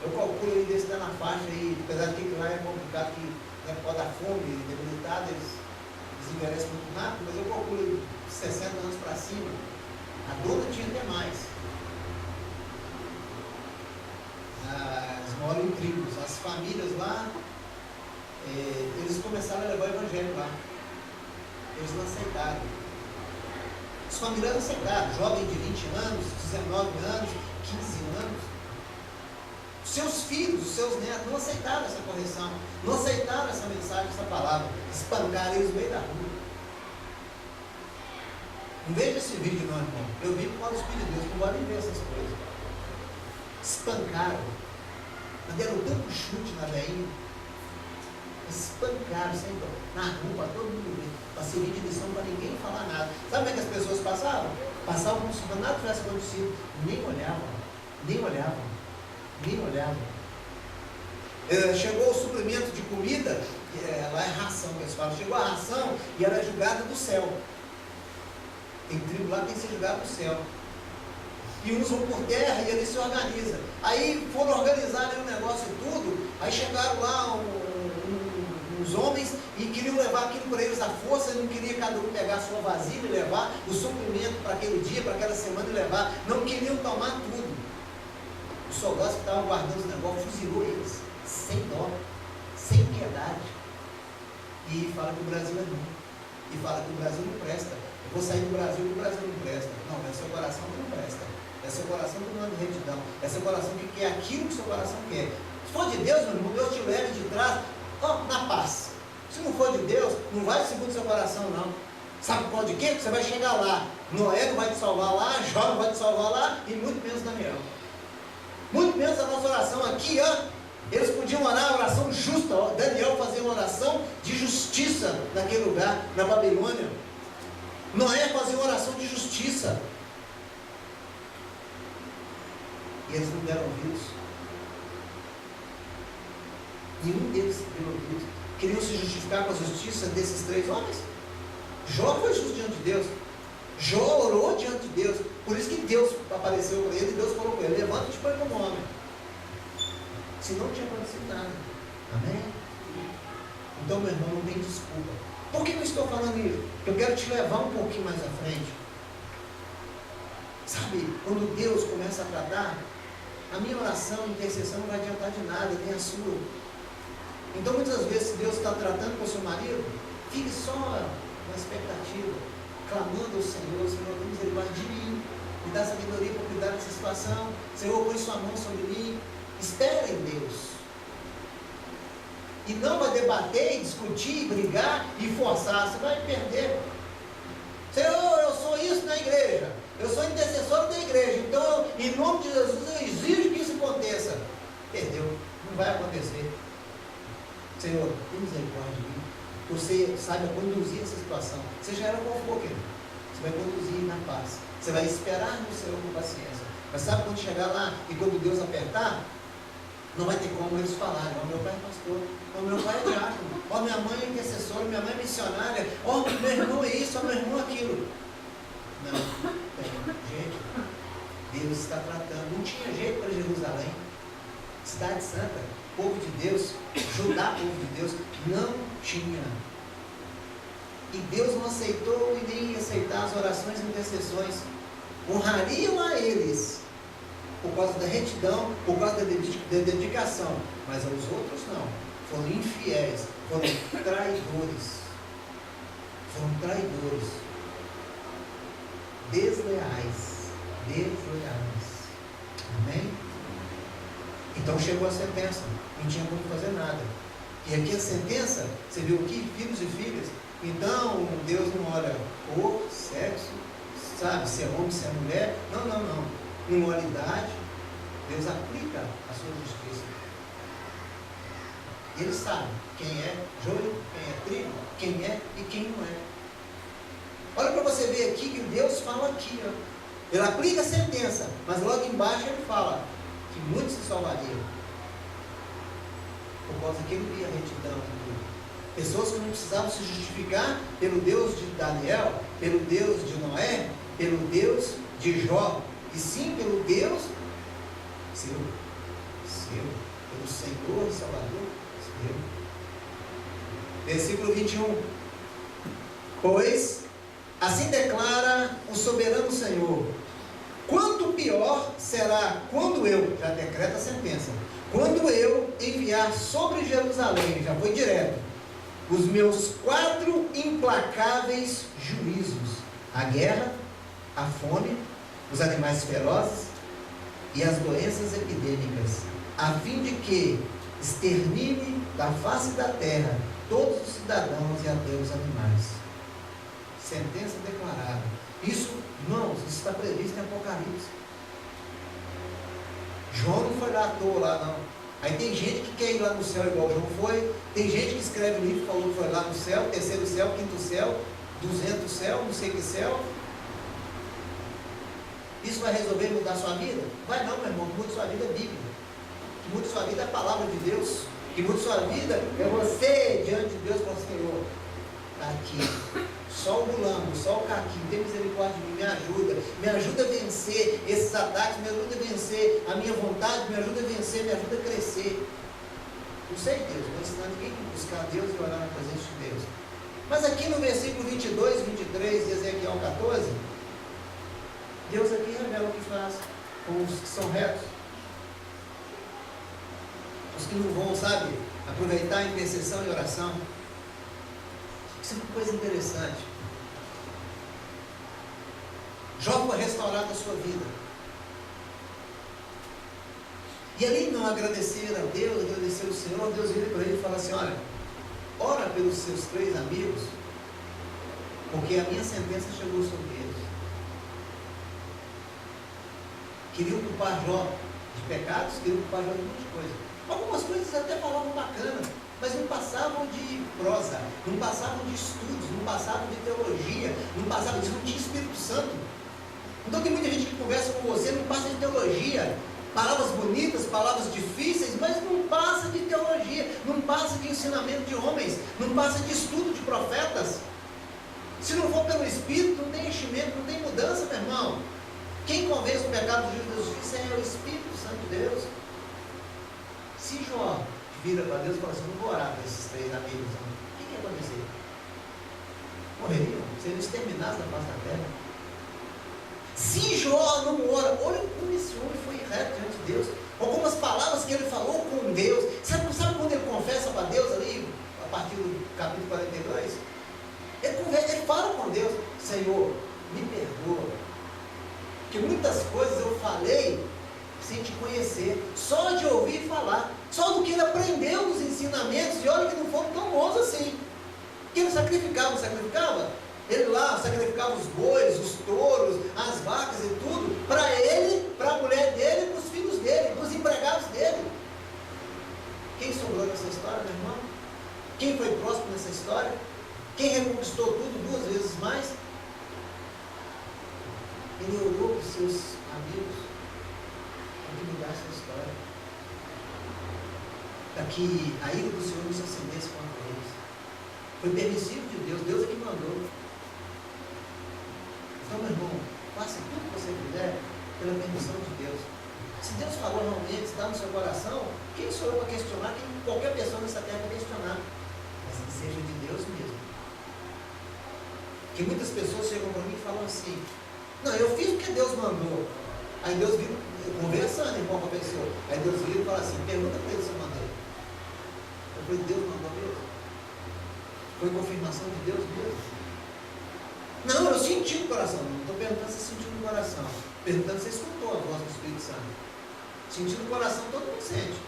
Eu calculo aí desse na faixa aí, apesar de que lá é complicado, que por causa da fome, debilitado, eles eles envelhecem muito rápido, mas eu calculo 60 anos para cima. A dona tinha até mais. Eles moram em tribos, as famílias lá, eles começaram a levar o evangelho lá. Eles não aceitaram. Os familiares aceitaram, jovem de 20 anos, 19 anos, 15 anos. Seus filhos, os seus netos não aceitaram essa correção, não aceitaram essa mensagem, essa palavra. Espancaram eles no meio da rua. Não veja esse vídeo não, irmão. Eu vi por causa do Espírito de Deus, não podem ver essas coisas. Espancaram. Mas deram tanto chute na veinha. Espancaram, sempre na rua, para todo mundo ver. Para servir de lição, para ninguém falar nada. Sabe como é que as pessoas passavam? Passavam como se nada tivesse acontecido. Nem olhavam, nem olhavam, nem olhavam. Chegou o suplemento de comida, lá é ração que eles falam. Chegou a ração e ela é julgada do céu. Tem tribo lá que tem que ser julgado do céu. E uns vão por terra e eles se organizam. Aí foram organizar o negócio e tudo. Aí chegaram lá uns homens e queriam levar aquilo para eles à força. Não queria cada um pegar a sua vasilha e levar o suprimento para aquele dia, para aquela semana e levar. Não queriam tomar tudo. Os soldados que estavam guardando os negócios fuzilou eles, sem dó, sem piedade. E fala que o Brasil é ruim. E fala que o Brasil não presta. Eu vou sair do Brasil e o Brasil não presta. Não, é seu coração que não presta. É seu coração que não anda em retidão. É seu coração que quer aquilo que seu coração quer. Se for de Deus, meu irmão, Deus te leve de trás, na paz. Se não for de Deus, não vai segundo seu coração, não. Sabe por causa de quê? Você vai chegar lá. Noé não vai te salvar lá, Jó não vai te salvar lá, e muito menos Daniel. Muito menos a nossa oração aqui, eles podiam orar a oração justa. Daniel fazia uma oração de justiça naquele lugar, na Babilônia. Noé fazia uma oração de justiça. E eles não deram ouvidos. Nenhum deles deu ouvidos. Queriam se justificar com a justiça desses 3 homens. Jó foi justo diante de Deus. Jó orou diante de Deus. Por isso que Deus apareceu para ele e Deus falou para ele: levanta-te e põe como homem. Se não tinha acontecido nada. Amém? Então, meu irmão, não tem desculpa. Por que eu estou falando isso? Eu quero te levar um pouquinho mais à frente. Sabe, quando Deus começa a tratar, a minha oração, a intercessão não vai adiantar de nada, nem a sua. Então, muitas vezes, se Deus está tratando com o seu marido, fique só na expectativa, clamando ao Senhor: Senhor, tem misericórdia de mim, me dá sabedoria para cuidar dessa situação. Senhor, põe sua mão sobre mim. Espera em Deus. E não vai debater, discutir, brigar e forçar. Você vai perder. Senhor, eu sou isso na igreja. Eu sou intercessor da igreja. Então, em nome de Jesus, eu exijo que isso aconteça. Perdeu. Não vai acontecer. Senhor, tem misericórdia de mim. Você sabe conduzir essa situação. Seja ela qual for, querido. Você vai conduzir na paz. Você vai esperar no Senhor com paciência. Mas sabe quando chegar lá e quando Deus apertar, não vai ter como eles falarem: ó, meu pai é pastor, ó, meu pai é diácono, ó, minha mãe é intercessora, minha mãe é missionária, ó, meu irmão é isso, ó, meu irmão é aquilo. Não, tem jeito. Deus está tratando. Não tinha jeito para Jerusalém, cidade santa, povo de Deus, Judá, povo de Deus, não tinha. E Deus não aceitou e nem ia aceitar as orações e intercessões. Honrariam a eles por causa da retidão, por causa da dedicação, mas aos outros não. Foram infiéis, foram traidores. Foram traidores. Desleais. Amém? Então chegou a sentença, não tinha como fazer nada. E aqui a sentença, você viu aqui, filhos e filhas. Então Deus não olha cor, sexo, sabe, se é homem, se é mulher. Não. Imoralidade. Deus aplica a sua justiça. Ele sabe quem é joio, quem é trigo, quem é e quem não é. Olha para você ver aqui que Deus fala aqui, ó. Ele aplica a sentença, mas logo embaixo ele fala que muitos se salvariam por causa que ele via retidão. Pessoas que não precisavam se justificar pelo Deus de Daniel, pelo Deus de Noé, pelo Deus de Jó, e sim pelo Deus seu, pelo Senhor e Salvador seu. Versículo 21. Pois, assim declara o soberano Senhor, quanto pior será quando eu, já decreta a sentença, quando eu enviar sobre Jerusalém, já foi direto, os meus 4 implacáveis juízos, a guerra, a fome, os animais ferozes e as doenças epidêmicas, a fim de que extermine da face da terra todos os cidadãos e até os animais. Sentença declarada. Isso, irmãos, isso está previsto em Apocalipse. João não foi lá à toa lá, não. Aí tem gente que quer ir lá no céu igual João foi, tem gente que escreve livro e falou que foi lá no céu, 3º céu, 5º céu, 200 céu, não sei que céu. Isso vai resolver mudar sua vida? Vai não, meu irmão, que muda sua vida é Bíblia. Que muda sua vida é a palavra de Deus. Que muda sua vida é você diante de Deus com o Senhor. Está aqui. Só o mulambo, só o caquinho, tem misericórdia de mim, me ajuda a vencer esses ataques, me ajuda a vencer a minha vontade, me ajuda a vencer, me ajuda a crescer. Não sei Deus, não ensinar ninguém a buscar Deus e orar na presença de Deus. Mas aqui no versículo 22, 23 de Ezequiel 14, Deus aqui revela o que faz com os que são retos. Os que não vão, sabe, aproveitar a intercessão e oração. Isso é uma coisa interessante. Jó foi restaurado a sua vida. E ali não agradecer a Deus, agradecer ao Senhor, Deus vira para ele e fala assim, olha, ora pelos seus 3 amigos, porque a minha sentença chegou sobre eles. Queriam culpar Jó de pecados, queriam culpar Jó de um monte de coisa. Algumas coisas até falavam bacana, mas não passavam de prosa, não passavam de estudos, não passavam de teologia, não passavam de, não tinha Espírito Santo. Então tem muita gente que conversa com você, não passa de teologia, palavras bonitas, palavras difíceis, mas não passa de teologia, não passa de ensinamento de homens, não passa de estudo de profetas. Se não for pelo Espírito, não tem enchimento, não tem mudança, meu irmão. Quem convence o pecado, do juízo da justiça é o Espírito Santo de Deus. Se Jó vira para Deus e fala assim, não vou orar para esses 3 amigos, não. O que ia acontecer? Morreriam, seriam exterminados da face da terra. Se Jó não ora, olha como esse homem foi reto diante de Deus, algumas palavras que ele falou com Deus, sabe quando ele confessa para Deus ali, a partir do capítulo 42? Ele fala com Deus, Senhor, me perdoa, porque muitas coisas eu falei sem te conhecer, só de ouvir falar, só do que ele aprendeu nos ensinamentos, e olha que não foram tão bons assim. Que ele sacrificava, ele lá sacrificava os bois, os touros, as vacas e tudo, para ele, para a mulher dele, para os filhos dele, para os empregados dele. Quem sobrou nessa história, meu irmão? Quem foi próximo nessa história? Quem reconquistou tudo 2 vezes mais? Ele orou para os seus amigos para que mudasse a história, para que a ira do Senhor não se acendesse contra eles. Foi permissivo de Deus, Deus é que mandou. Então, meu irmão, faça tudo que você puder pela permissão de Deus. Se Deus falou realmente, está no seu coração, quem sou eu para questionar? Qualquer pessoa nessa terra vai questionar, mas que seja de Deus mesmo. Que muitas pessoas chegam para mim e falam assim, não, eu fiz o que Deus mandou. Aí Deus vira, conversando com a pessoa, aí Deus vira e fala assim, pergunta para ele se eu mandei. Eu falei, Deus mandou mesmo? Foi confirmação de Deus mesmo? Não, eu senti no coração. Não estou perguntando se sentiu no coração, perguntando se escutou a voz do Espírito Santo. Sentir no coração, todo mundo sente.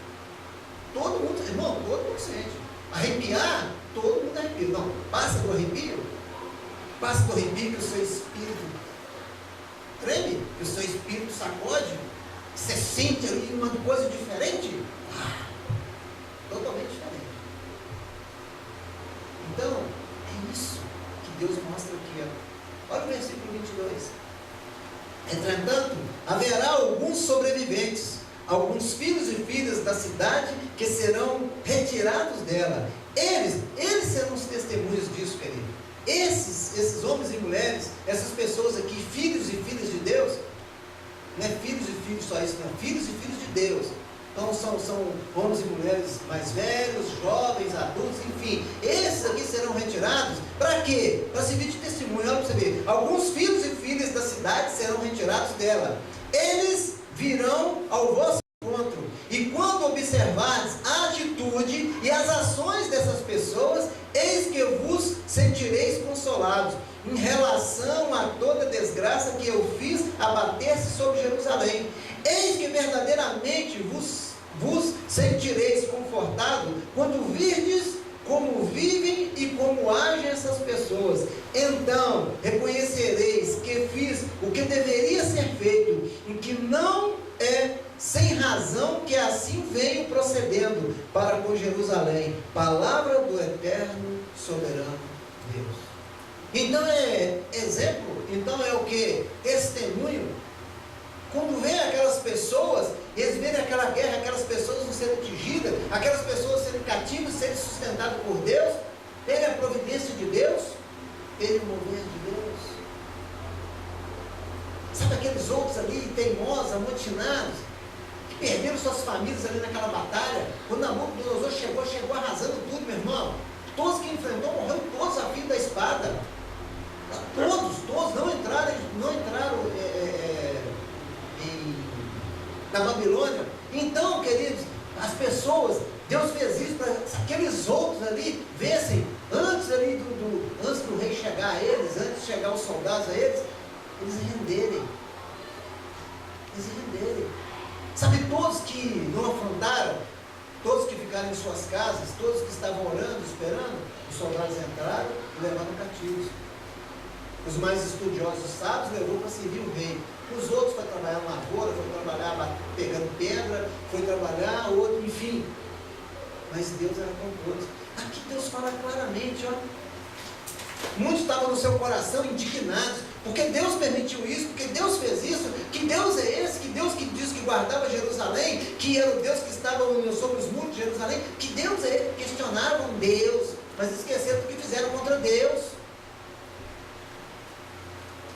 Todo mundo, irmão, todo mundo sente. Arrepiar, todo mundo arrepia. Não, passa do arrepio que o seu espírito treme, que o seu espírito sacode, que você sente ali uma coisa diferente. Totalmente diferente. Então, é isso que Deus mostra aqui. Olha o versículo 22. Entretanto, haverá alguns sobreviventes, alguns filhos e filhas da cidade que serão retirados dela. Eles serão os testemunhos disso, querido. Esses homens e mulheres, essas pessoas aqui, filhos e filhas de Deus, não é filhos e filhos só isso, não, filhos e filhos de Deus, Então são homens e mulheres mais velhos, jovens, adultos, enfim. Esses aqui serão retirados. Para quê? Para servir de testemunho. Olha para você ver. Alguns filhos e filhas da cidade serão retirados dela. Eles virão ao vosso encontro. E quando observardes a atitude e as ações dessas pessoas, eis que vos sentireis consolados em relação a toda desgraça que eu fiz abater-se sobre Jerusalém. Eis que verdadeiramente vos sentireis confortados quando virdes como vivem e como agem essas pessoas. Então reconhecereis que fiz o que deveria ser feito, em que não é sem razão que assim venho procedendo para com Jerusalém. Palavra do eterno soberano Deus. Então é exemplo, então é o que? Testemunho. Quando vem aquelas pessoas, eles verem aquela guerra, aquelas pessoas não serem atingidas, aquelas pessoas serem cativas, serem sustentadas por Deus, ele é a providência de Deus, ele é o mover de Deus. Sabe aqueles outros ali, teimosos, amotinados, que perderam suas famílias ali naquela batalha, quando Nabucodonosor chegou arrasando tudo, meu irmão. Todos que enfrentou, morreram todos a fim da espada. Todos não entraram na Babilônia. Então, queridos, as pessoas, Deus fez isso para aqueles outros ali vissem, antes do rei chegar a eles, antes de chegar os soldados a eles renderem. Sabe, todos que não afrontaram, todos que ficaram em suas casas, todos que estavam orando, esperando, os soldados entraram e levaram cativos. Os mais estudiosos sábios levou para servir o rei. Os outros foi trabalhar na lavoura, foi trabalhar pegando pedra, foi trabalhar outro, enfim. Mas Deus era com todos. Aqui Deus fala claramente, ó. Muitos estavam no seu coração indignados, porque Deus permitiu isso, porque Deus fez isso. Que Deus é esse? Que Deus que diz que guardava Jerusalém, que era o Deus que estava sobre os muros de Jerusalém? Que Deus é esse? Questionaram Deus, mas esqueceram do que fizeram contra Deus.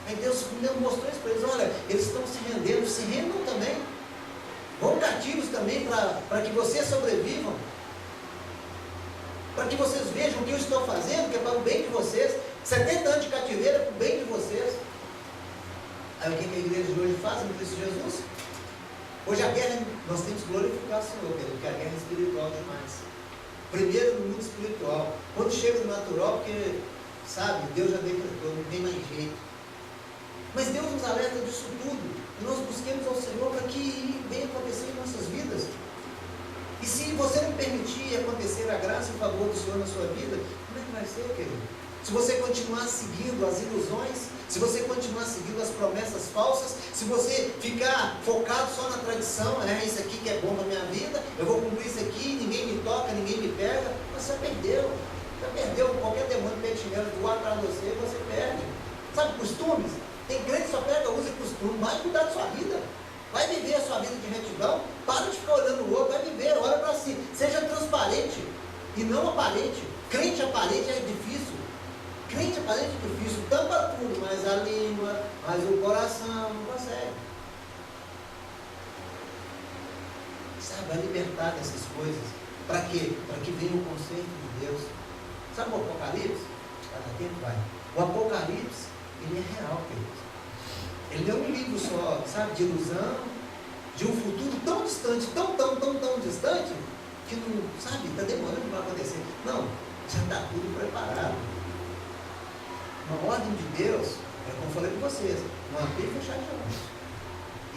Aí Deus mostrou isso para eles, olha, eles estão se rendendo, se rendam também. Vão cativos também para que vocês sobrevivam. Para que vocês vejam o que eu estou fazendo, que é para o bem de vocês. 70 anos de cativeiro é para o bem de vocês. Aí o que a igreja de hoje faz no Cristo Jesus? Hoje a guerra, nós temos que glorificar o Senhor, porque a guerra é espiritual demais. Primeiro no mundo espiritual. Quando chega no natural, porque, sabe, Deus já decretou, não tem mais jeito. Mas Deus nos alerta disso tudo. E nós busquemos ao Senhor para que venha acontecer em nossas vidas. E se você não permitir acontecer a graça e o favor do Senhor na sua vida, como é que vai ser, querido? Se você continuar seguindo as ilusões, se você continuar seguindo as promessas falsas, se você ficar focado só na tradição, isso aqui que é bom na minha vida, eu vou cumprir isso aqui, ninguém me toca, ninguém me pega, você perdeu. Você perdeu, qualquer demônio pertinente voar atrás de você, você perde. Sabe costumes? Tem crente que só pega, usa costume, vai cuidar da sua vida. Vai viver a sua vida de retidão, para de ficar olhando o outro, vai viver, olha para si, seja transparente e não aparente. Crente aparente é difícil, crente aparente é difícil, tampa tudo, mas a língua, mas o coração, não consegue. Sabe, vai libertar dessas coisas, para quê? Para que venha o conserto de Deus. Sabe o Apocalipse? Cada tempo vai. O Apocalipse, ele é real, queridos. Ele não é um livro só, sabe, de ilusão, de um futuro tão distante, tão distante, que não, sabe, está demorando para acontecer. Não, já está tudo preparado. Uma ordem de Deus, é como eu falei com vocês, não abrir e fechar de olhos.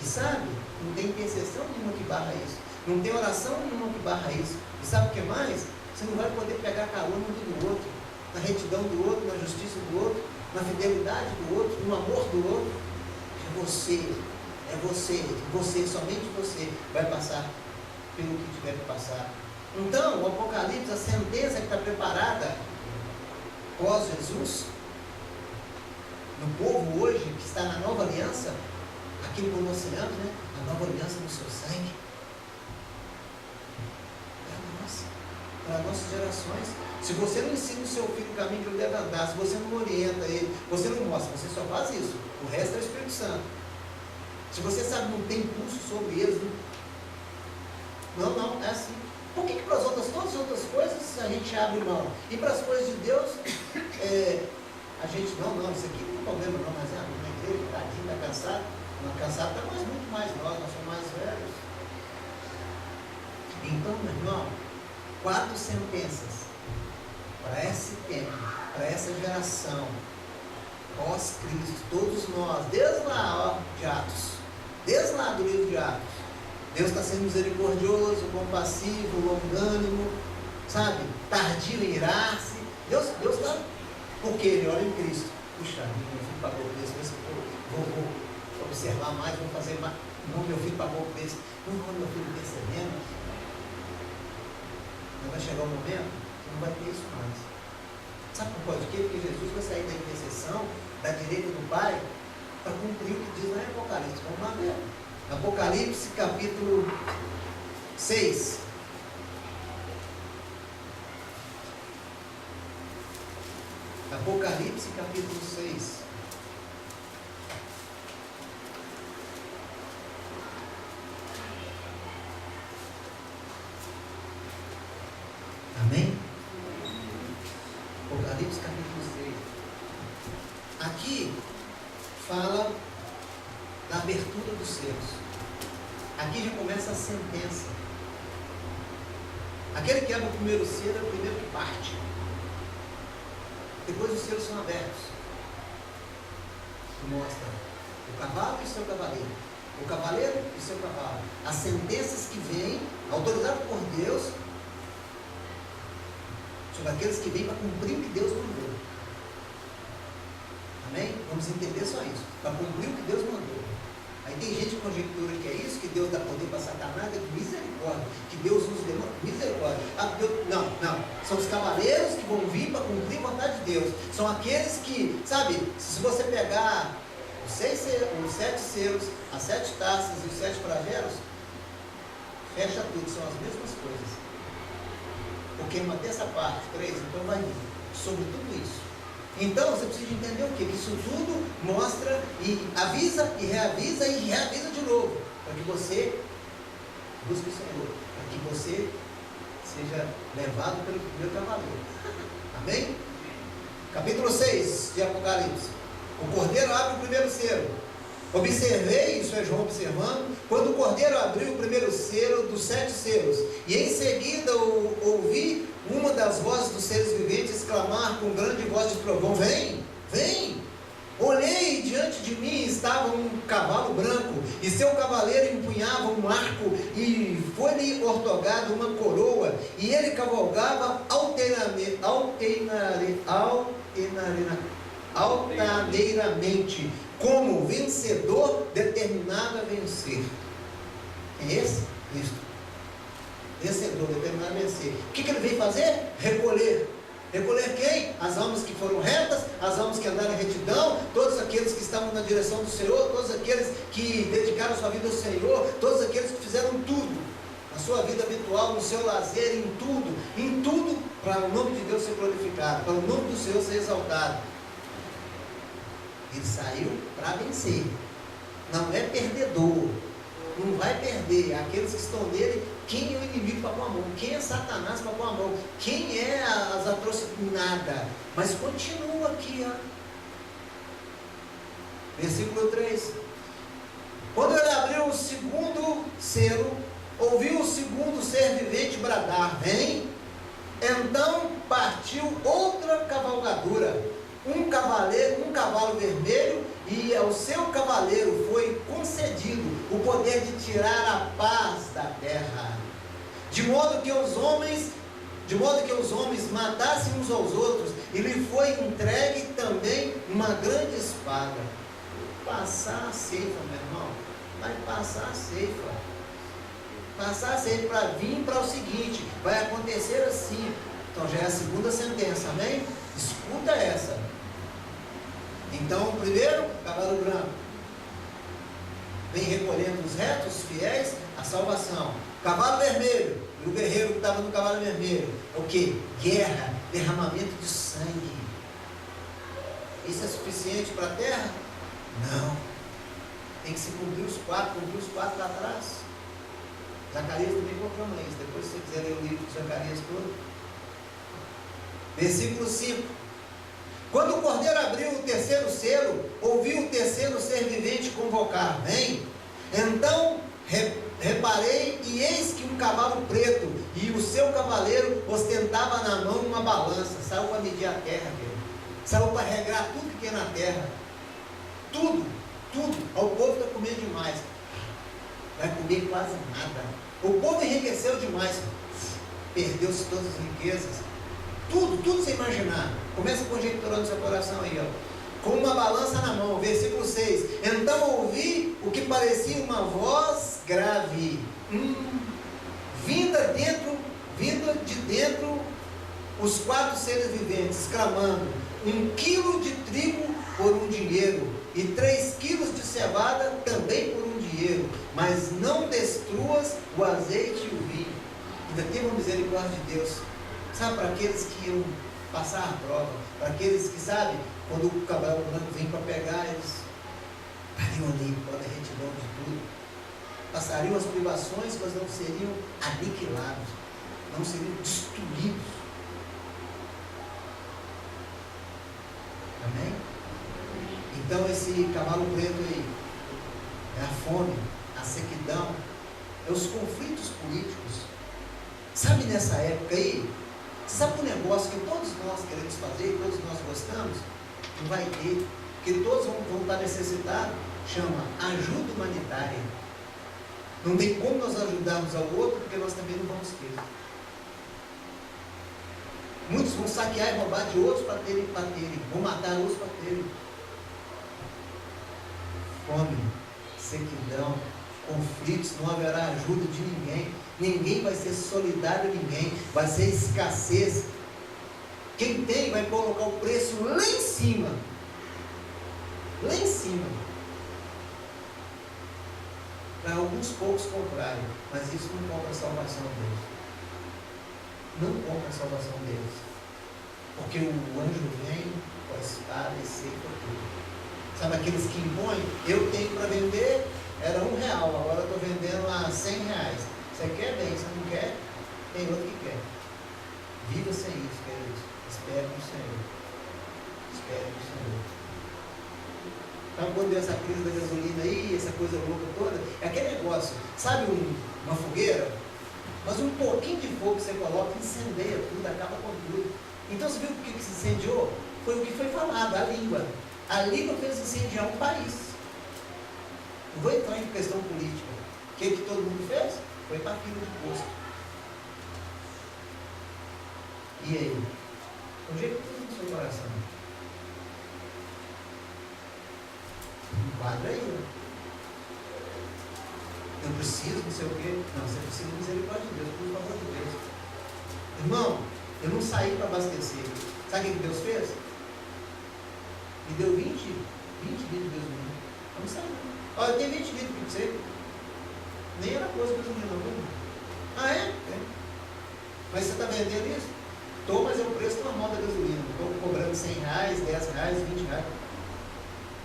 E sabe, não tem intercessão nenhuma que barra isso. Não tem oração nenhuma que barra isso. E sabe o que mais? Você não vai poder pegar carona do outro, na retidão do outro, na justiça do outro, na fidelidade do outro, no amor do outro. É você, somente você vai passar pelo que tiver que passar. Então, o Apocalipse, a sentença que está preparada pós-Jesus, no povo hoje, que está na nova aliança, aquilo que nós conhecemos, né? A nova aliança no seu sangue. Para nossas gerações. Se você não ensina o seu filho o caminho que ele deve andar, se você não orienta ele, você não mostra, você só faz isso. O resto é o Espírito Santo. Se você sabe, não tem impulso sobre eles, Não, é assim. Por que para todas as outras coisas a gente abre mão? E para as coisas de Deus, a gente, não, isso aqui não é problema não, mas a igreja, tadinho, está cansado. Não é cansado, está muito mais nós somos mais velhos. Então, meu irmão, 4 sentenças para esse tempo, para essa geração, pós-Cristo, todos nós, desde lá, de Atos, desde lá do livro de Atos, Deus está sendo misericordioso, compassivo, longânimo, sabe, tardio em irar-se. Deus está, porque Ele olha em Cristo. Puxa, meu filho pagou o preço, vou observar mais, vou fazer mais. Não, meu filho pagou o preço, não, meu filho percebendo. Não vai chegar um momento que não vai ter isso mais. Sabe por causa de quê? Porque Jesus vai sair da intercessão, da direita do Pai, para cumprir o que diz lá em Apocalipse. Vamos lá ver. Apocalipse capítulo 6. Apocalipse capítulo 6. Amém? Apocalipse capítulo 6. Aqui fala da abertura dos selos. Aqui já começa a sentença. Aquele que abre o primeiro selo é o primeiro que parte. Depois os selos são abertos. Que mostra o cavalo e o seu cavaleiro. O cavaleiro e o seu cavalo. As sentenças que vêm, autorizadas por Deus, sobre aqueles que vêm para cumprir o que Deus mandou. Amém? Vamos entender só isso. Para cumprir o que Deus mandou. Aí tem gente que conjectura que é isso, que Deus dá poder para Satanás, é misericórdia. Que Deus usa o demônio, misericórdia. Não. São os cavaleiros que vão vir para cumprir a vontade de Deus. São aqueles que, sabe, se você pegar os 7 selos, as 7 taças e os 7 flagelos, fecha tudo, são as mesmas coisas. Porque uma terça parte, 3, então vai vir sobre tudo isso. Então você precisa entender o quê? Que isso tudo mostra e avisa e reavisa de novo. Para que você busque o Senhor. Para que você seja levado pelo primeiro cavaleiro. Amém? Capítulo 6 de Apocalipse. O cordeiro abre o primeiro selo. Observei, isso é João observando, quando o cordeiro abriu o primeiro selo dos 7 selos, e em seguida ouvi uma das vozes dos seres viventes exclamar com grande voz de trovão: vem! Olhei e diante de mim estava um cavalo branco, e seu cavaleiro empunhava um arco, e foi-lhe ortogada uma coroa, e ele cavalgava altaneiramente, como vencedor determinado a vencer. Quem é esse? Cristo. Vencedor determinado a vencer. O que ele veio fazer? Recolher. Recolher quem? As almas que foram retas, as almas que andaram em retidão, todos aqueles que estavam na direção do Senhor, todos aqueles que dedicaram sua vida ao Senhor, todos aqueles que fizeram tudo, na sua vida habitual, no seu lazer, em tudo, para o nome de Deus ser glorificado, para o nome do Senhor ser exaltado. Ele saiu para vencer. Não é perdedor. Não vai perder. Aqueles que estão nele, quem é o inimigo para pôr a mão? Quem é Satanás para pôr a mão? Quem é as atrocidades? Nada. Mas continua aqui, ó. Versículo 3. Quando ele abriu o segundo selo, ouviu o segundo ser vivente bradar: vem. Então partiu outra cavalgadura, um cavalo vermelho, e ao seu cavaleiro foi concedido o poder de tirar a paz da terra, de modo que os homens matassem uns aos outros, e lhe foi entregue também uma grande espada. Passar a ceifa, meu irmão, vai passar a ceifa. Passar a ceifa para vir para o seguinte, vai acontecer assim. Então já é a segunda sentença, amém? Escuta essa. Então, primeiro, cavalo branco vem recolhendo os retos, os fiéis, a salvação. Cavalo vermelho, e o guerreiro que estava no cavalo vermelho, é o que? Guerra, derramamento de sangue. Isso é suficiente para a terra? Não. Tem que se cumprir os 4 lá atrás. Zacarias também proclama isso. Depois, se você quiser ler o livro de Zacarias todo. Versículo 5. Quando o cordeiro abriu o terceiro selo, ouviu o terceiro ser vivente convocar: vem. Então reparei, e eis que um cavalo preto, e o seu cavaleiro ostentava na mão uma balança. Saiu para medir a terra, querido. Saiu para regrar tudo que tem na terra. Tudo. O povo está comendo demais. Vai comer quase nada. O povo enriqueceu demais. Perdeu-se todas as riquezas. Tudo sem imaginar. Começa conjecturando no seu coração aí, ó. Com uma balança na mão. Versículo 6. Então ouvi o que parecia uma voz grave. Vinda de dentro os 4 seres viventes, exclamando: 1 quilo de trigo por 1 dinheiro, e 3 quilos de cevada também por 1 dinheiro, mas não destruas o azeite e o vinho. Ainda tem uma misericórdia de Deus. Sabe, para aqueles que iam passar a prova, para aqueles que, sabe, quando o cavalo branco vem para pegar, eles estariam ali, pela retidão de tudo. Passariam as privações, mas não seriam aniquilados, não seriam destruídos. Amém? Então esse cavalo preto aí é a fome, a sequidão, é os conflitos políticos. Sabe, nessa época aí, sabe um negócio que todos nós queremos fazer, todos nós gostamos? Não vai ter, porque todos vão estar necessitados. Chama ajuda humanitária. Não tem como nós ajudarmos ao outro, porque nós também não vamos ter. Muitos vão saquear e roubar de outros para terem, vão matar outros para terem. Fome, sequidão, conflitos, não haverá ajuda de ninguém. Ninguém vai ser solidário a ninguém, vai ser escassez. Quem tem vai colocar o preço lá em cima. Lá em cima. Para alguns poucos comprarem, mas isso não compra a salvação deles. Não compra a salvação deles. Porque o anjo vem com a espada e ceifa tudo. Sabe aqueles que impõem? Eu tenho para vender, era R$1, agora eu estou vendendo a R$100. Você quer bem, você não quer, tem outro que quer. Viva sem isso, queridos. Espere no Senhor. Espere no Senhor. Então, quando deu essa crise da gasolina aí, essa coisa louca toda, é aquele negócio, sabe uma fogueira? Mas um pouquinho de fogo que você coloca, incendeia tudo, acaba com tudo. Então, você viu o que se incendiou? Foi o que foi falado, a língua. A língua fez incendiar um país. Não vou entrar em questão política. O que todo mundo fez? Foi para fila de posto. E aí? O jeito que no seu coração. Enquadra aí, né? Eu preciso, não sei o quê. Não, você precisa de misericórdia de Deus, por favor de Deus. Irmão, eu não saí para abastecer. Sabe o que Deus fez? Me deu 20 litros de gasolina. Eu não saí. Olha, eu tenho 20 litros para você. Nem era coisa de gasolina, não. Ah, é? É. Mas você está vendendo isso? Estou, mas é o preço normal da gasolina. Estou cobrando R$100, R$10, R$20.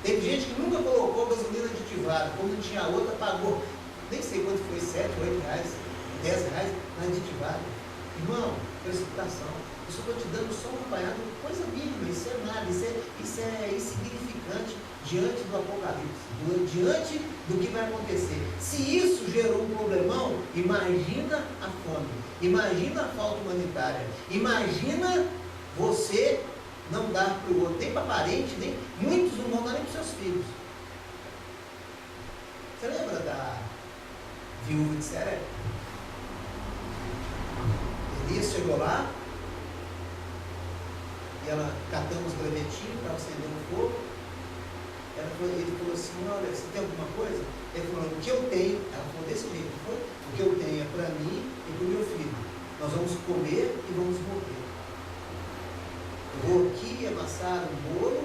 Teve gente que nunca colocou gasolina aditivada. Quando tinha outra, pagou, nem sei quanto foi, R$7, R$8, R$10 na aditivada. Irmão, precipitação. Eu só estou te dando só um apanhado, coisa mínima, isso é nada, isso é insignificante diante do Apocalipse, diante do que vai acontecer. Se isso gerou um problemão, imagina a fome, imagina a falta humanitária, imagina você não dar para o outro, nem para parente, nem muitos não vão dar nem para os seus filhos. Você lembra da viúva de Seré? Elias chegou lá, e ela catando os gravetinhos para acender um fogo. Ele falou assim: olha, você tem alguma coisa? Ele falou: o que eu tenho, ela falou desse jeito, o que eu tenho é para mim e para o meu filho. Nós vamos comer e vamos morrer. Eu vou aqui amassar um bolo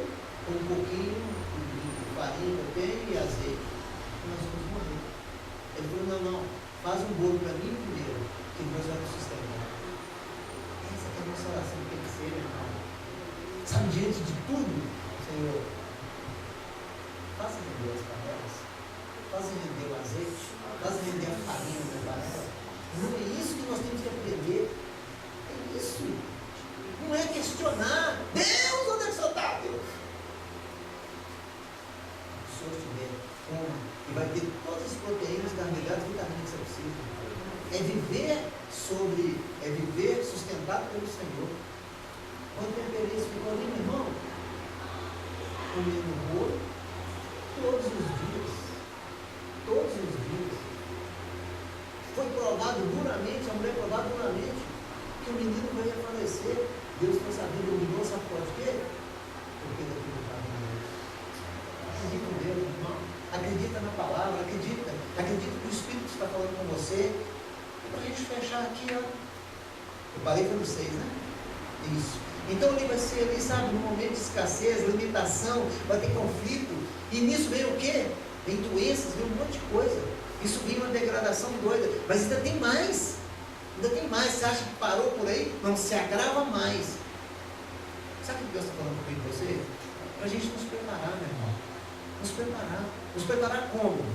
com um pouquinho de farinha que eu tenho e azeite. E nós vamos morrer. Ele falou: não, faz um bolo para mim primeiro, que Deus vai nos sustentar. Essa é a nossa oração, tem que ser, meu irmão. Sabe, diante de tudo, Senhor, faça render as panelas, faça render o azeite, faça render a farinha da panela. é viver sustentado pelo Senhor. Quando minha perícia ficou ali, meu irmão, comendo bolo, todos os dias. Foi provado duramente, a mulher provada duramente, que o menino veio a falecer. Deus não sabia, dominou, sabe por quê? Porque ele acreditava em Deus. Acredita em Deus, irmão. Acredita na palavra, acredita que o Espírito está falando com você. E para a gente fechar aqui, ó. Eu parei para vocês, né? Isso. Então ali vai ser, ali, sabe, no momento de escassez, limitação, vai ter conflito. E nisso vem o quê? Vem doenças, vem um monte de coisa. Isso vem uma degradação doida. Mas ainda tem mais. Você acha que parou por aí? Não, se agrava mais. Sabe o que Deus está falando comigo e você? Para a gente nos preparar, meu irmão. Nos preparar como?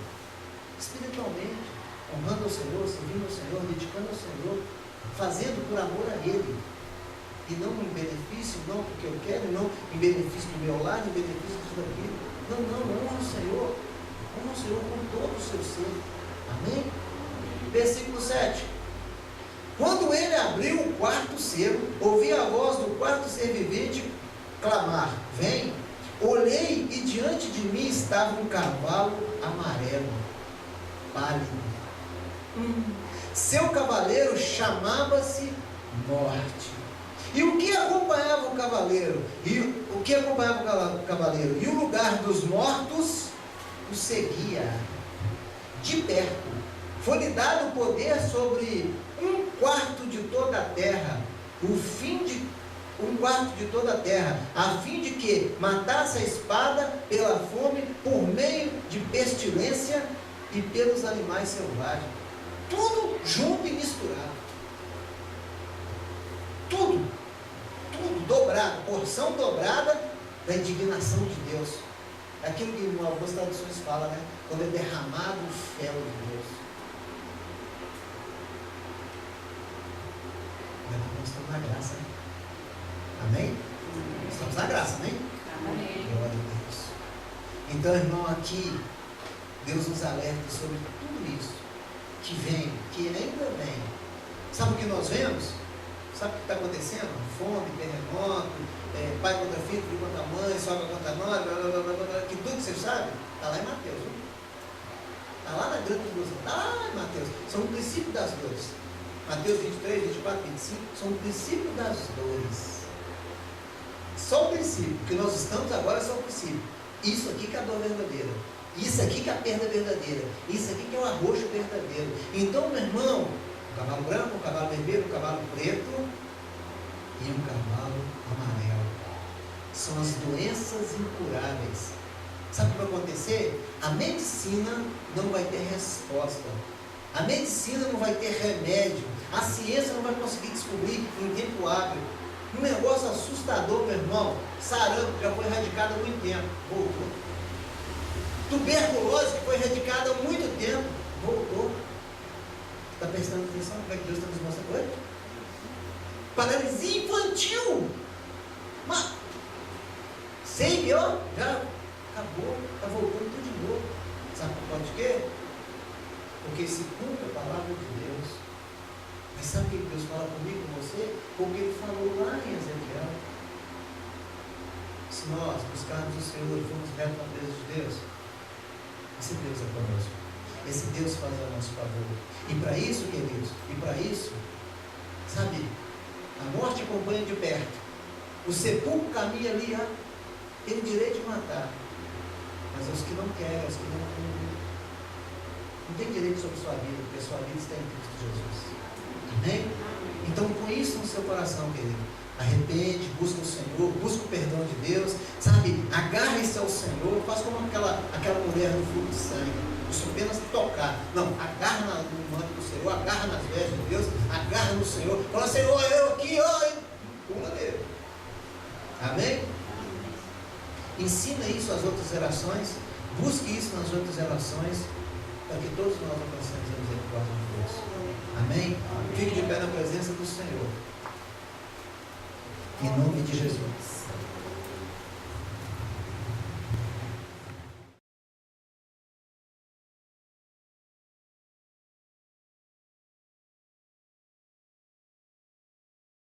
Espiritualmente. Honrando ao Senhor, servindo ao Senhor, dedicando ao Senhor. Fazendo por amor a Ele. E não em benefício, não porque eu quero, não em benefício do meu lar, em benefício disso daquilo. Não, honra o Senhor. Honra o Senhor com todo o seu ser. Amém? Versículo 7. Quando ele abriu o quarto selo, ouvi a voz do quarto ser vivente clamar: vem. Olhei e diante de mim estava um cavalo amarelo, pálido. Seu cavaleiro chamava-se Morte. E o que acompanhava o cavaleiro? E o lugar dos mortos o seguia de perto. Foi-lhe dado o poder sobre um quarto de toda a terra, um quarto de toda a terra, a fim de que matasse a espada pela fome, por meio de pestilência e pelos animais selvagens. Tudo junto e misturado. Tudo dobrado, porção dobrada da indignação de Deus. Aquilo que em algumas traduções fala, né? Quando é derramado o fel de Deus. Nós estamos na graça, né? Amém? Estamos na graça, né? Amém. Glória a Deus. Então, irmão, aqui Deus nos alerta sobre tudo isso que vem, que ainda vem. Sabe o que nós vemos? Sabe o que está acontecendo? Fome, terremoto, pai contra filho, filho contra mãe, sogra contra nós, que tudo que você sabe, está lá em Mateus. Está lá na grande luz, está lá em Mateus. São o princípio das dores. Mateus 23, 24, 25, são o princípio das dores. Só o princípio, que nós estamos agora é só o princípio. Isso aqui que é a dor verdadeira. Isso aqui que é a perda verdadeira. Isso aqui que é o arroxo verdadeiro. Então, meu irmão, um cavalo branco, um cavalo vermelho, um cavalo preto e um cavalo amarelo. São as doenças incuráveis. Sabe o que vai acontecer? A medicina não vai ter resposta. A medicina não vai ter remédio. A ciência não vai conseguir descobrir em tempo hábil. Um negócio assustador, meu irmão. Sarampo já foi erradicado há muito tempo. Voltou. Tuberculose que foi erradicada há muito tempo. Voltou. Está prestando atenção como é que Deus está nos mostrando coisa? Paralisia infantil. Mas, sei, ó, já acabou, está voltando tudo de novo. Sabe por de quê? Porque se cumpre a palavra de Deus. Mas sabe o que Deus fala comigo, com você? Porque Ele falou lá em Ezequiel. Se nós buscarmos o Senhor e formos retos na presença de Deus, esse Deus é conosco. Esse Deus faz a nosso favor. E para isso, queridos, sabe, a morte acompanha de perto. O sepulcro caminha ali, ó, tem o direito de matar. Mas os que não querem, os que não têm direito sobre sua vida, porque a sua vida está em Cristo Jesus. Amém? Então, com isso no seu coração, querido, arrepende, busca o Senhor, busca o perdão de Deus, sabe, agarre-se ao Senhor, faz como aquela mulher do fluxo de sangue. Isso apenas tocar. Não, agarra no manto do Senhor, agarra nas vestes de Deus, agarra no Senhor. Fala, Senhor, eu aqui, ó, pula nele. Amém? Ensina isso às outras gerações, busque isso nas outras gerações, para que todos nós alcancemos a misericórdia de Deus. Amém? Fique de pé na presença do Senhor. Em nome de Jesus.